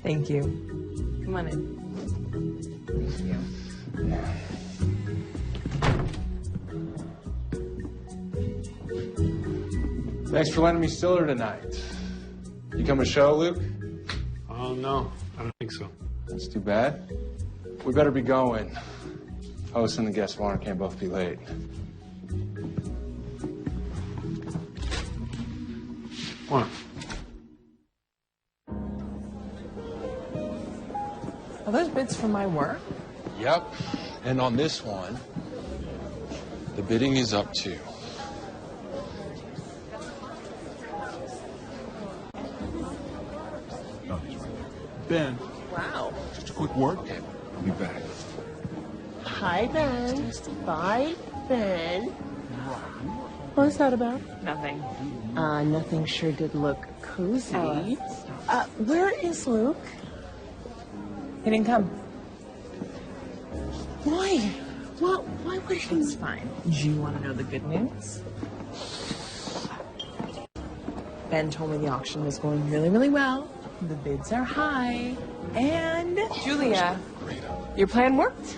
Thank you. Come on in. Thank you. Thanks for letting me still her tonight. You come to show, Luke? Oh, no. I don't think so. That's too bad. We better be going. Host and the guest of honor can't both be late. What? Are those bids for my work? Yep. And on this one, the bidding is up to... Oh, he's right there. Ben. Wow. Just a quick word. I'll be back. Hi, Ben. Bye, Ben. What's that about? Nothing. Nothing sure did look cozy. Where is Luke? He didn't come. Why? Well, why would he? It's fine. Do you want to know the good news? Ben told me the auction was going really, really well. The bids are high. And, Julia, your plan worked.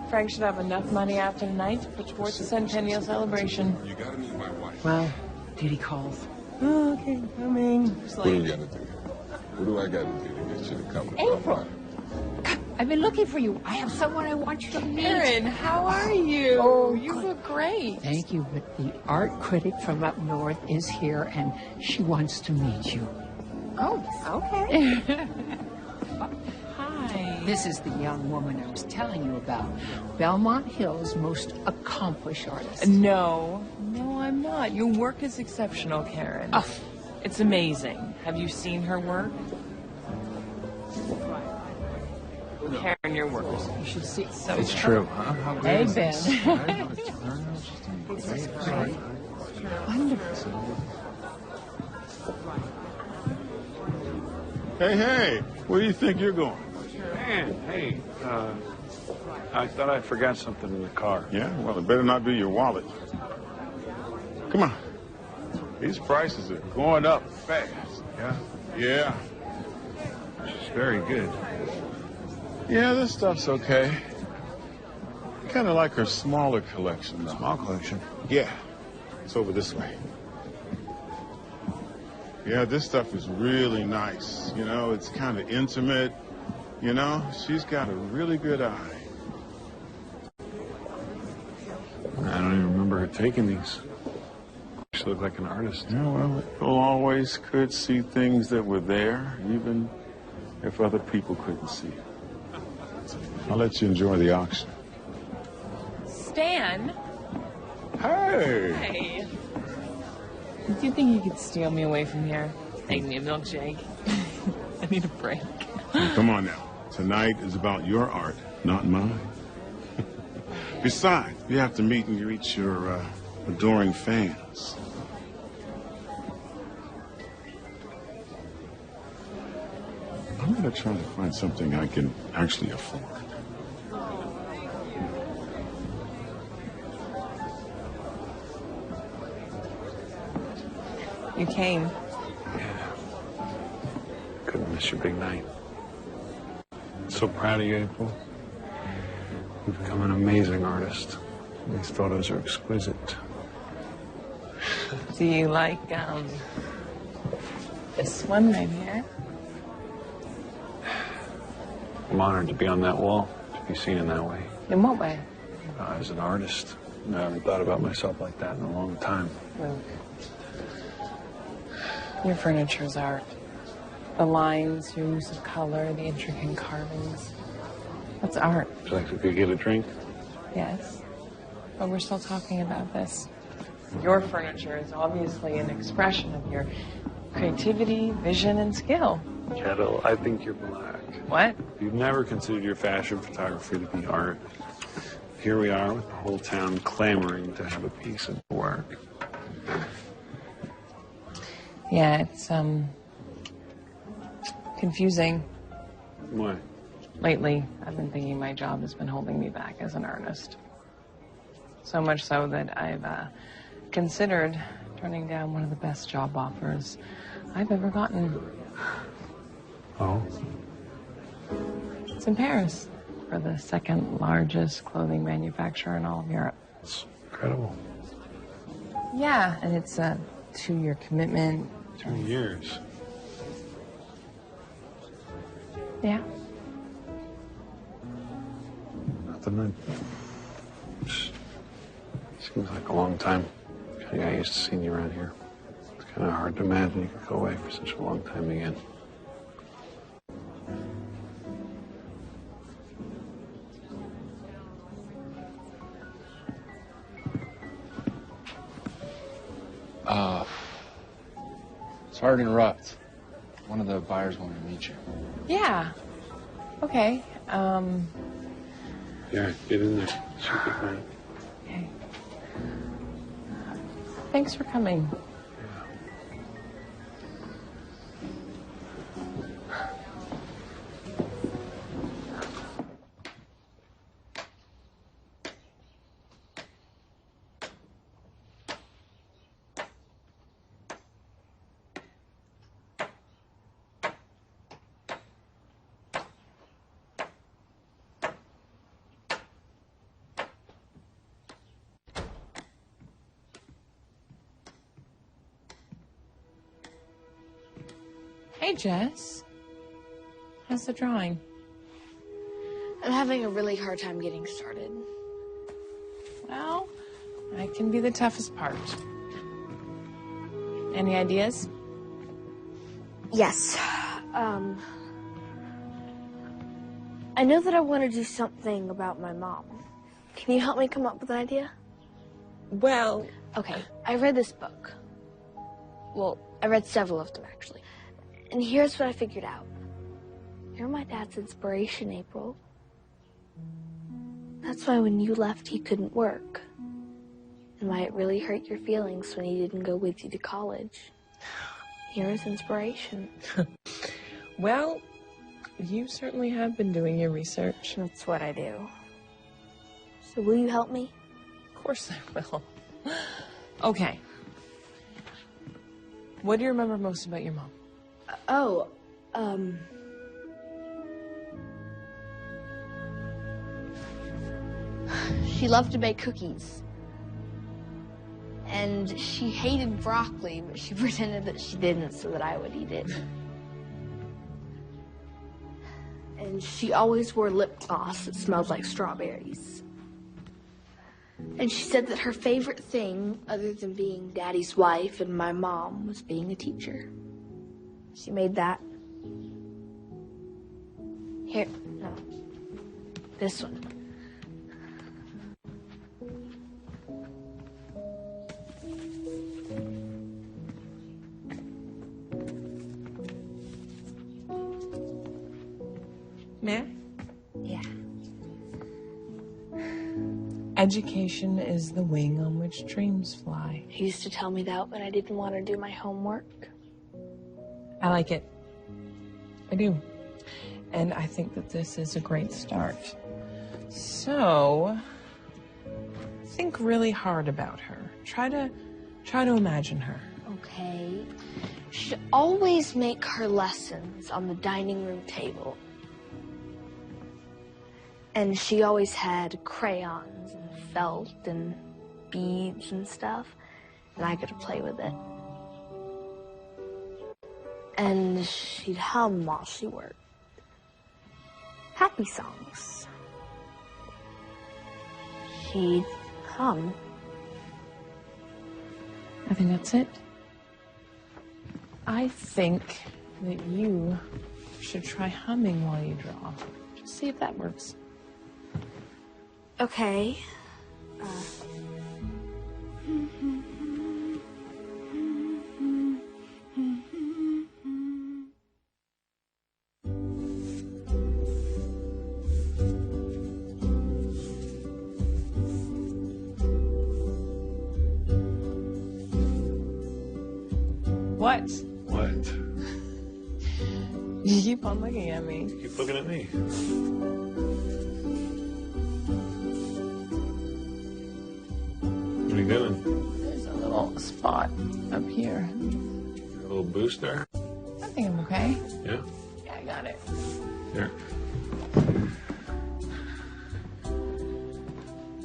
Frank should have enough money after tonight to put towards the centennial celebration. You gotta meet my wife. Well, duty calls. Oh, okay, coming. What do you gotta do? What do I gotta do to get you to come? April. I've been looking for you. I have someone I want you to meet. Erin, how are you? Oh, you good. look great. Thank you, but the art critic from up north is here, and she wants to meet you. Oh, okay. Hi. This is the young woman I was telling you about. Belmont Hill's most accomplished artist. No, I'm not. Your work is exceptional, Karen. Oh. It's amazing. Have you seen her work? Karen, your work is, you should see. So It's true, huh? How great Hey, is this? Ben. wonderful. Hey, where do you think you're going? Man, hey, I thought I forgot something in the car. Yeah, well, it better not be your wallet. Come on. These prices are going up fast. Yeah? Yeah. She's very good. Yeah, this stuff's okay. Kind of like her smaller collection, though. Small collection? Yeah. It's over this way. Yeah, this stuff is really nice. You know, it's kind of intimate. You know, she's got a really good eye. I don't even remember her taking these. She looked like an artist. Yeah, well, people always could see things that were there, even if other people couldn't see. I'll let you enjoy the auction. Stan? Hey! Hey. Do you think you could steal me away from here? Make me a milkshake. I need a break. Come on now. Tonight is about your art, not mine. Besides, you have to meet and greet your adoring fans. I'm going to try to find something I can actually afford. You came. Yeah. Couldn't miss your big night. So proud of you, April. You've become an amazing artist. These photos are exquisite. Do you like, this one right here? I'm honored to be on that wall, to be seen in that way. In what way? As an artist, I haven't thought about myself like that in a long time. Luke, your furniture's art. The lines, your use of color, the intricate carvings. That's art. Would you like to get a drink? Yes. But we're still talking about this. Your furniture is obviously an expression of your creativity, vision, and skill. Kettle, I think you're black. What? You've never considered your fashion photography to be art. Here we are with the whole town clamoring to have a piece of work. Yeah, it's, confusing. Why? Lately, I've been thinking my job has been holding me back as an artist. So much so that I've considered turning down one of the best job offers I've ever gotten. Oh? It's in Paris for the second largest clothing manufacturer in all of Europe. It's incredible. Yeah, and it's a 2-year commitment. 2 years? Yeah. Nothing. Seems like a long time. I got used to seeing you around here. It's kind of hard to imagine you could go away for such a long time again. Sorry to interrupt. One of the buyers wanted to meet you. Yeah. Okay. Yeah, get in there. Should be fine. Okay. Thanks for coming. Hey, Jess. How's the drawing? I'm having a really hard time getting started. Well, that can be the toughest part. Any ideas? Yes. I know that I want to do something about my mom. Can you help me come up with an idea? Well... Okay, I read this book. Well, I read several of them, actually. And here's what I figured out. You're my dad's inspiration, April. That's why when you left, he couldn't work. And why it really hurt your feelings when he didn't go with you to college. You're his inspiration. Well, you certainly have been doing your research. That's what I do. So will you help me? Of course I will. Okay, What do you remember most about your mom? She loved to bake cookies. And she hated broccoli, but she pretended that she didn't so that I would eat it. And she always wore lip gloss that smelled like strawberries. And she said that her favorite thing, other than being Daddy's wife and my mom, was being a teacher. She made that. Here, no. This one. May I? Yeah. Education is the wing on which dreams fly. He used to tell me that when I didn't want to do my homework. I like it. I do. And I think that this is a great start. So, think really hard about her. Try to imagine her. Okay. She'd always make her lessons on the dining room table. And she always had crayons and felt and beads and stuff, and I got to play with it. And she'd hum while she worked. Happy songs. She'd hum. I think that's it. I think that you should try humming while you draw. Just see if that works. Okay. What? What? You keep on looking at me. You keep looking at me. What are you doing? There's a little spot up here. A little boost there? I think I'm okay. Yeah? Yeah, I got it. Here.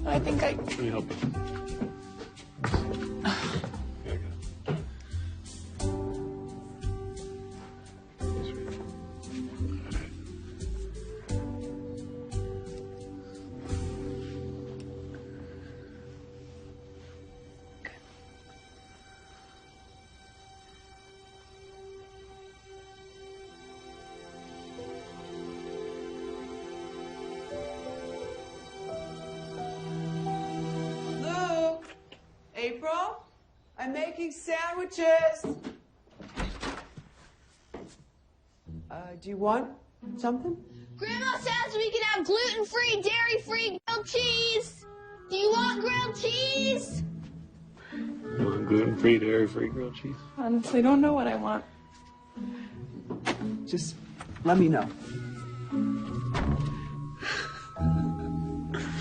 I think I... Let me help you. Here I go. Luke, April, I'm making sandwiches. Do you want something? Grandma says we can have gluten-free, dairy-free grilled cheese. Do you want grilled cheese? You want gluten-free, dairy-free grilled cheese? Honestly, don't know what I want. Just let me know.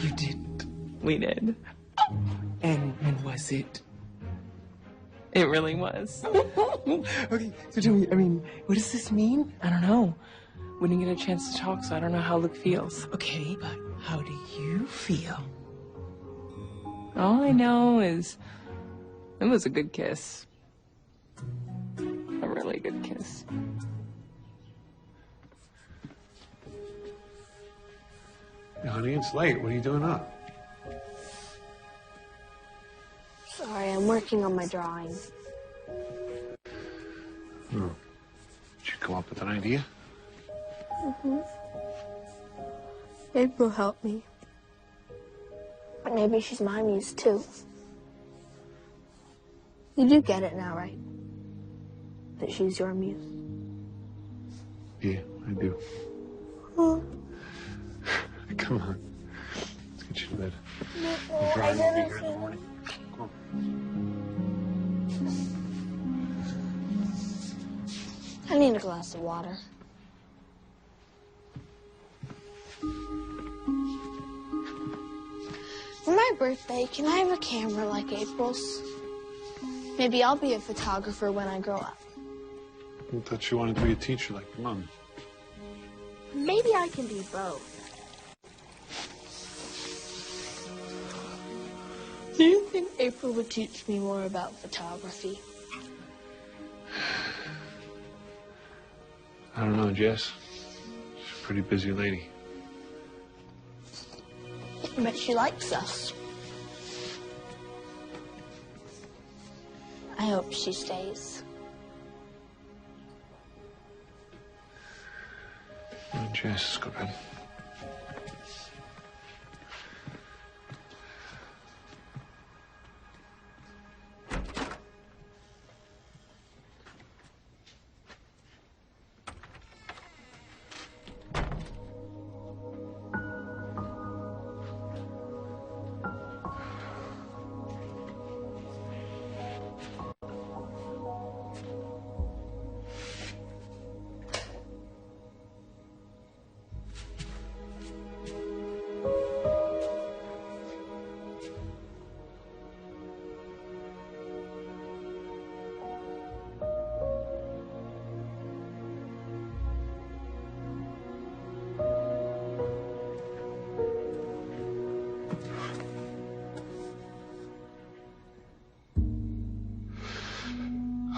You did. We did. And was it? It really was. Okay, so tell me, what does this mean? I don't know. We didn't get a chance to talk, so I don't know how Luke feels. Okay, but how do you feel? All I know is it was a good kiss. A really good kiss. Hey, honey, it's late. What are you doing up? Sorry, I'm working on my drawing. Hmm. Did you come up with an idea? April helped me. But maybe she's my muse, too. You do get it now, right? That she's your muse. Yeah, I do. Oh. Come on. Let's get you to bed. No, The I drawing will be didn't here in the morning. Come on. I need a glass of water. For my birthday, can I have a camera like April's? Maybe I'll be a photographer when I grow up. I thought you wanted to be a teacher like your mom. Maybe I can be both. Do you think April would teach me more about photography? I don't know, Jess. She's a pretty busy lady. But she likes us. I hope she stays. Oh, Jess, go to bed.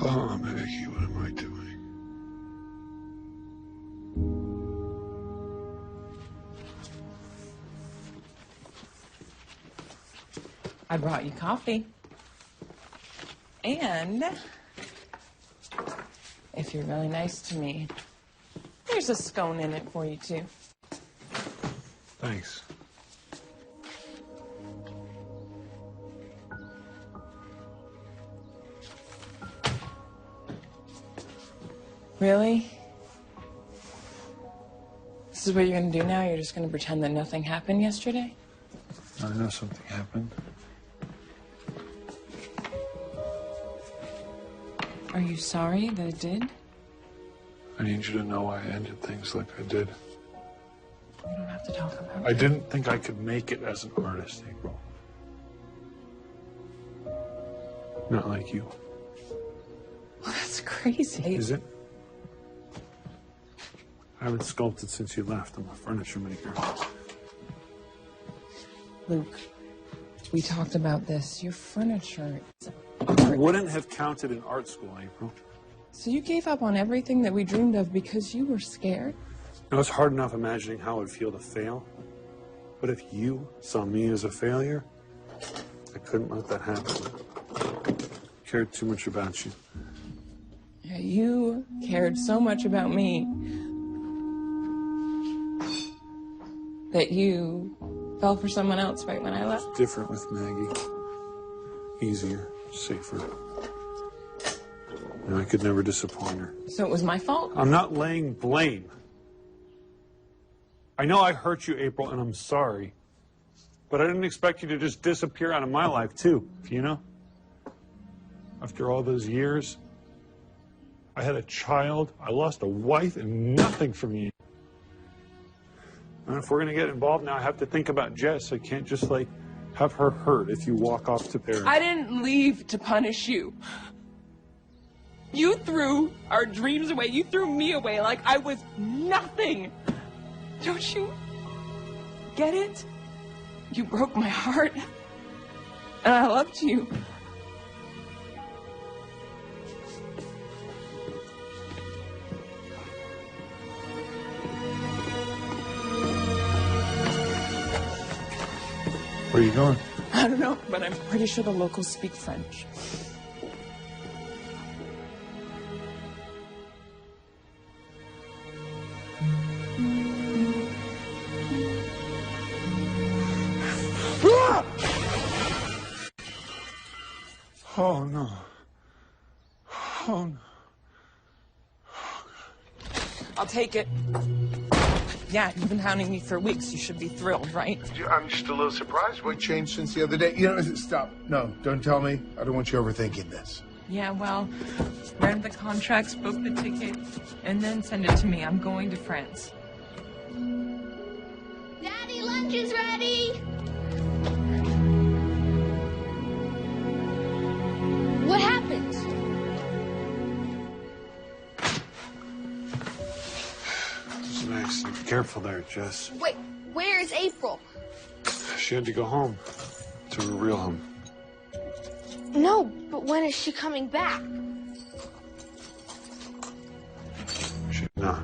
Oh, Maggie, what am I doing? I brought you coffee. And if you're really nice to me, there's a scone in it for you, too. Thanks. Really? This is what you're gonna do now? You're just gonna pretend that nothing happened yesterday? I know something happened. Are you sorry that it did? I need you to know I ended things like I did. We don't have to talk about it. I didn't think I could make it as an artist, April. Not like you. Well, that's crazy. Is it? I haven't sculpted since you left. I'm a furniture maker. Luke, we talked about this. Your furniture is Wouldn't have counted in art school, April. So you gave up on everything that we dreamed of because you were scared? It was hard enough imagining how it would feel to fail. But if you saw me as a failure, I couldn't let that happen. I cared too much about you. Yeah, you cared so much about me that you fell for someone else right when I left. It's different with Maggie. Easier, safer. And I could never disappoint her. So it was my fault? I'm not laying blame. I know I hurt you, April, and I'm sorry. But I didn't expect you to just disappear out of my life, too, you know? After all those years, I had a child, I lost a wife, and nothing from you. And if we're going to get involved now, I have to think about Jess. I can't just, like, have her hurt if you walk off to Paris. I didn't leave to punish you. You threw our dreams away. You threw me away like I was nothing. Don't you get it? You broke my heart. And I loved you. Where are you going? I don't know, but I'm pretty sure the locals speak French. Oh, no. Oh, no. I'll take it. Yeah, you've been hounding me for weeks. You should be thrilled, right? I'm just a little surprised. What changed since the other day? You know, stop. No, don't tell me. I don't want you overthinking this. Yeah, well, read the contracts, book the ticket, and then send it to me. I'm going to France. Daddy, lunch is ready! What happened? careful there, Jess. Wait, where's April? She had to go home. To her real home. No, but when is she coming back? She's not.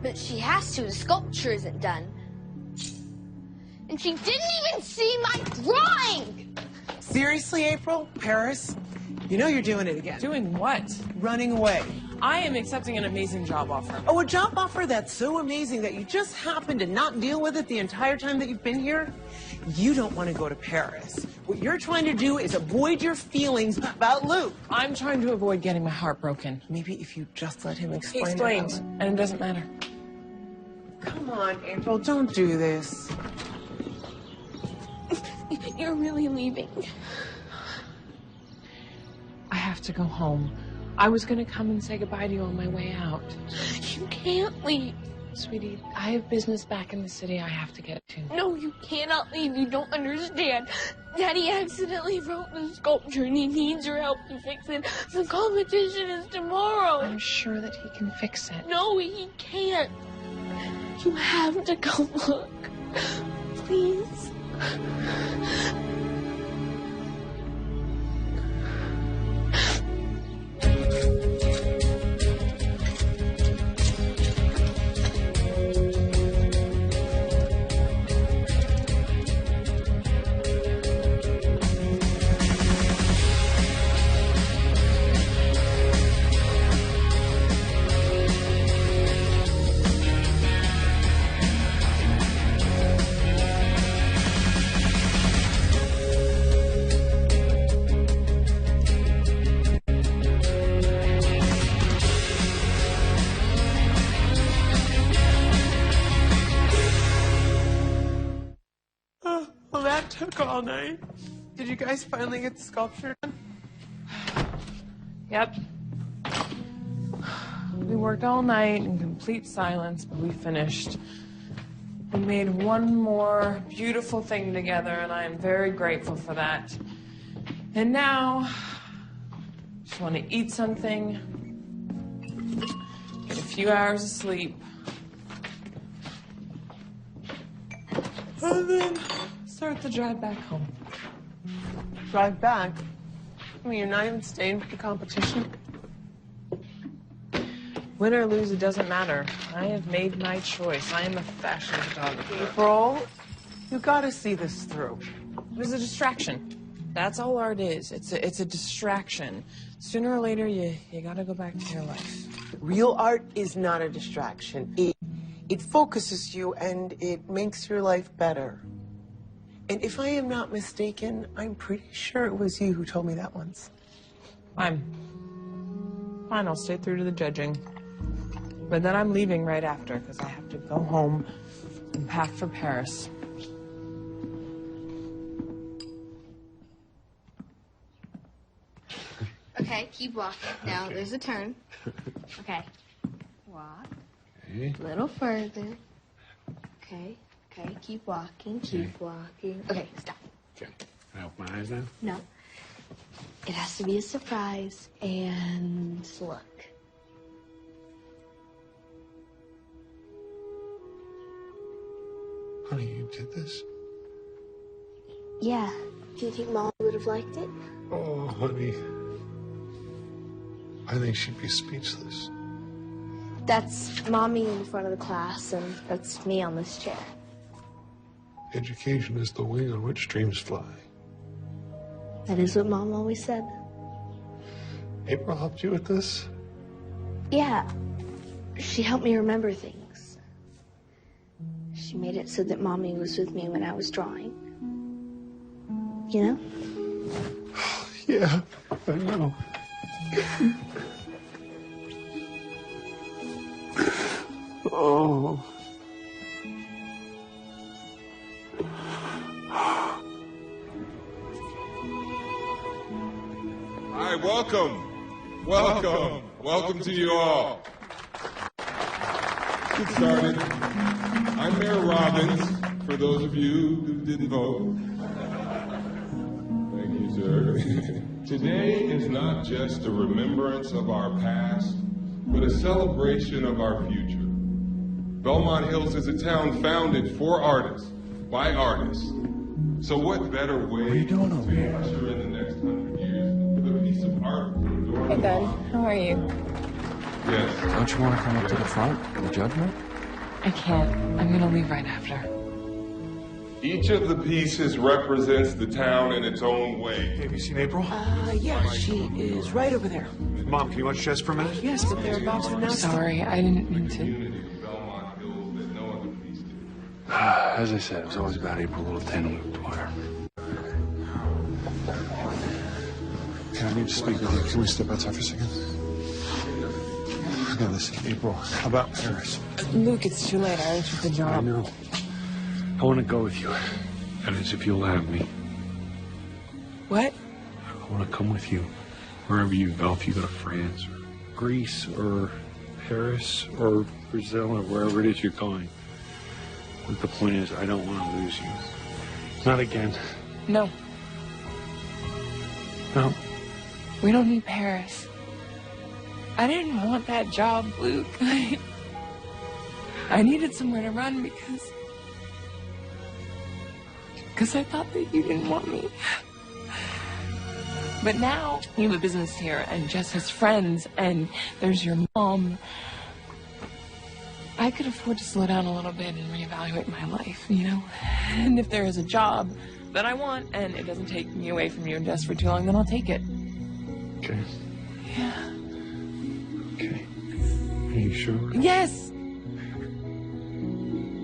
But she has to. The sculpture isn't done. And she didn't even see my drawing! Seriously, April? Paris? You know you're doing it again. Doing what? Running away. I am accepting an amazing job offer. Oh, a job offer that's so amazing that you just happen to not deal with it the entire time that you've been here? You don't want to go to Paris. What you're trying to do is avoid your feelings about Luke. I'm trying to avoid getting my heart broken. Maybe if you just let him He explain explained, it. and it doesn't matter. Come on, April, don't do this. You're really leaving. I have to go home. I was going to come and say goodbye to you on my way out. You can't leave. Sweetie, I have business back in the city I have to get to. No, you cannot leave. You don't understand. Daddy accidentally wrote the sculpture and he needs your help to fix it. The competition is tomorrow. I'm sure that he can fix it. No, he can't. You have to go look. Please. Well, that took all night. Did you guys finally get the sculpture done? Yep. We worked all night in complete silence, but we finished. We made one more beautiful thing together, and I am very grateful for that. And now, just want to eat something, get a few hours of sleep, and then start the drive back home. Drive back? I mean, you're not even staying for the competition? Win or lose, it doesn't matter. I have made my choice. I am a fashion photographer. April, you gotta see this through. It was a distraction. That's all art is. It's a distraction. Sooner or later, you gotta go back to your life. Real art is not a distraction. It focuses you and it makes your life better. And if I am not mistaken, I'm pretty sure it was you who told me that once. Fine, I'll stay through to the judging. But then I'm leaving right after because I have to go home and pack for Paris. Okay, keep walking. Now there's a turn. Okay. Walk. Okay. A little further. Okay. Okay, keep walking, keep walking. Okay, stop. Okay. Can I open my eyes now? No. It has to be a surprise. And look. Honey, you did this? Yeah. Do you think Mom would have liked it? Oh, honey. I think she'd be speechless. That's Mommy in front of the class, and that's me on this chair. Education is the wing on which dreams fly. That is what Mom always said. April helped you with this? Yeah. She helped me remember things. She made it so that Mommy was with me when I was drawing. You know? Yeah, I know. Oh. Hi, welcome. Welcome to you all. Get started. I'm Mayor Robbins, for those of you who didn't vote. Thank you, sir. Today is not just a remembrance of our past, but a celebration of our future. Belmont Hills is a town founded for artists, by artists. So what better way to usher in the next 100 years with a piece of art? Hey, Ben. How are you? Yes. Don't you want to come up to the front for the judgment? I can't. I'm gonna leave right after. Each of the pieces represents the town in its own way. Have you seen April? Yeah, she is right over there. Mom, can you watch chess for a minute? Yes, but they're about to announce. Sorry, I didn't mean to. As I said, it was always about April Little 10 with Dwyer. Okay, I need to speak with you. Can we step outside for a second? Okay, listen, April, how about Paris? Luke, it's too late. I already took the job. I know. I want to go with you. That is, if you'll have me. What? I want to come with you. Wherever you go, if you go to France, or Greece, or Paris, or Brazil, or wherever it is you're going. But the point is, I don't want to lose you. Not again. No. No. We don't need Paris. I didn't want that job, Luke. I needed somewhere to run because I thought that you didn't want me. But now you have a business here and Jess has friends and there's your mom. I could afford to slow down a little bit and reevaluate my life, you know? And if there is a job that I want and it doesn't take me away from you and Jess for too long, then I'll take it. Okay. Yeah. Okay. Are you sure? Yes!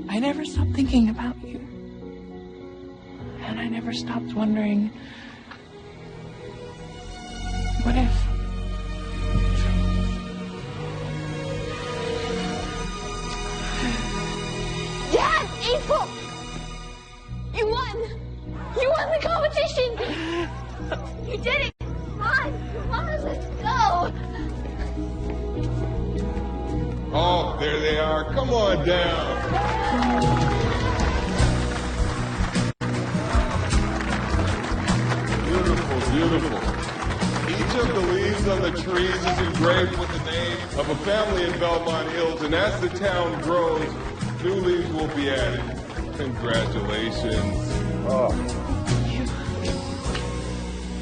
I never stopped thinking about you. And I never stopped wondering, what if? Dad! April! You won! You won the competition! You did it! Come on! Come on, let's go! Oh, there they are. Come on down. Beautiful, beautiful. Each of the leaves on the trees is engraved with the name of a family in Belmont Hills, and as the town grows, new leaves will be added. Congratulations. Oh.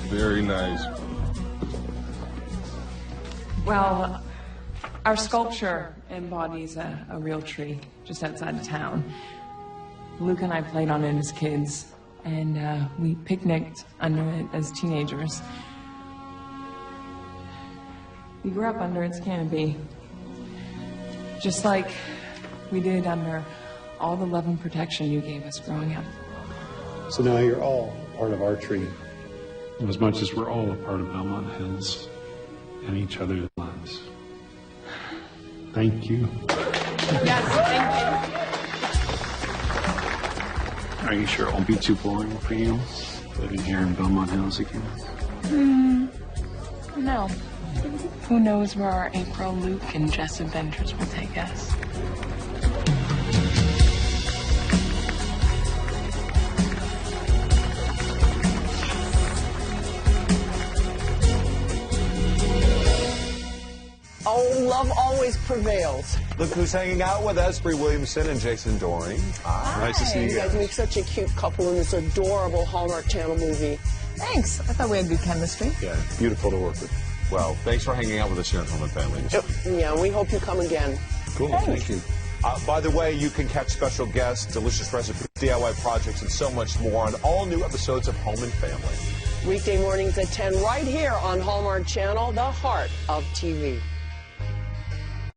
Very nice. Well, our sculpture embodies a real tree just outside of town. Luke and I played on it as kids, and we picnicked under it as teenagers. We grew up under its canopy, just like we did under all the love and protection you gave us growing up. So now you're all part of our tree. As much as we're all a part of Belmont Hills and each other's lives. Thank you. Yes, thank Are you sure it won't be too boring for you living here in Belmont Hills again? you. No. Who knows where our April, Luke, and Jess adventures will take us. Oh, love always prevails. Look who's hanging out with us, Bree Williamson and Jason Doring. Hi. Nice to see you You guys guys. make such a cute couple in this adorable Hallmark Channel movie. Thanks. I thought we had good chemistry. Yeah, beautiful to work with. Well, thanks for hanging out with us here at Home and Family. Yeah, we hope you come again. Cool, thank you. By the way, you can catch special guests, delicious recipes, DIY projects, and so much more on all new episodes of Home and Family. Weekday mornings at 10 right here on Hallmark Channel, the heart of TV.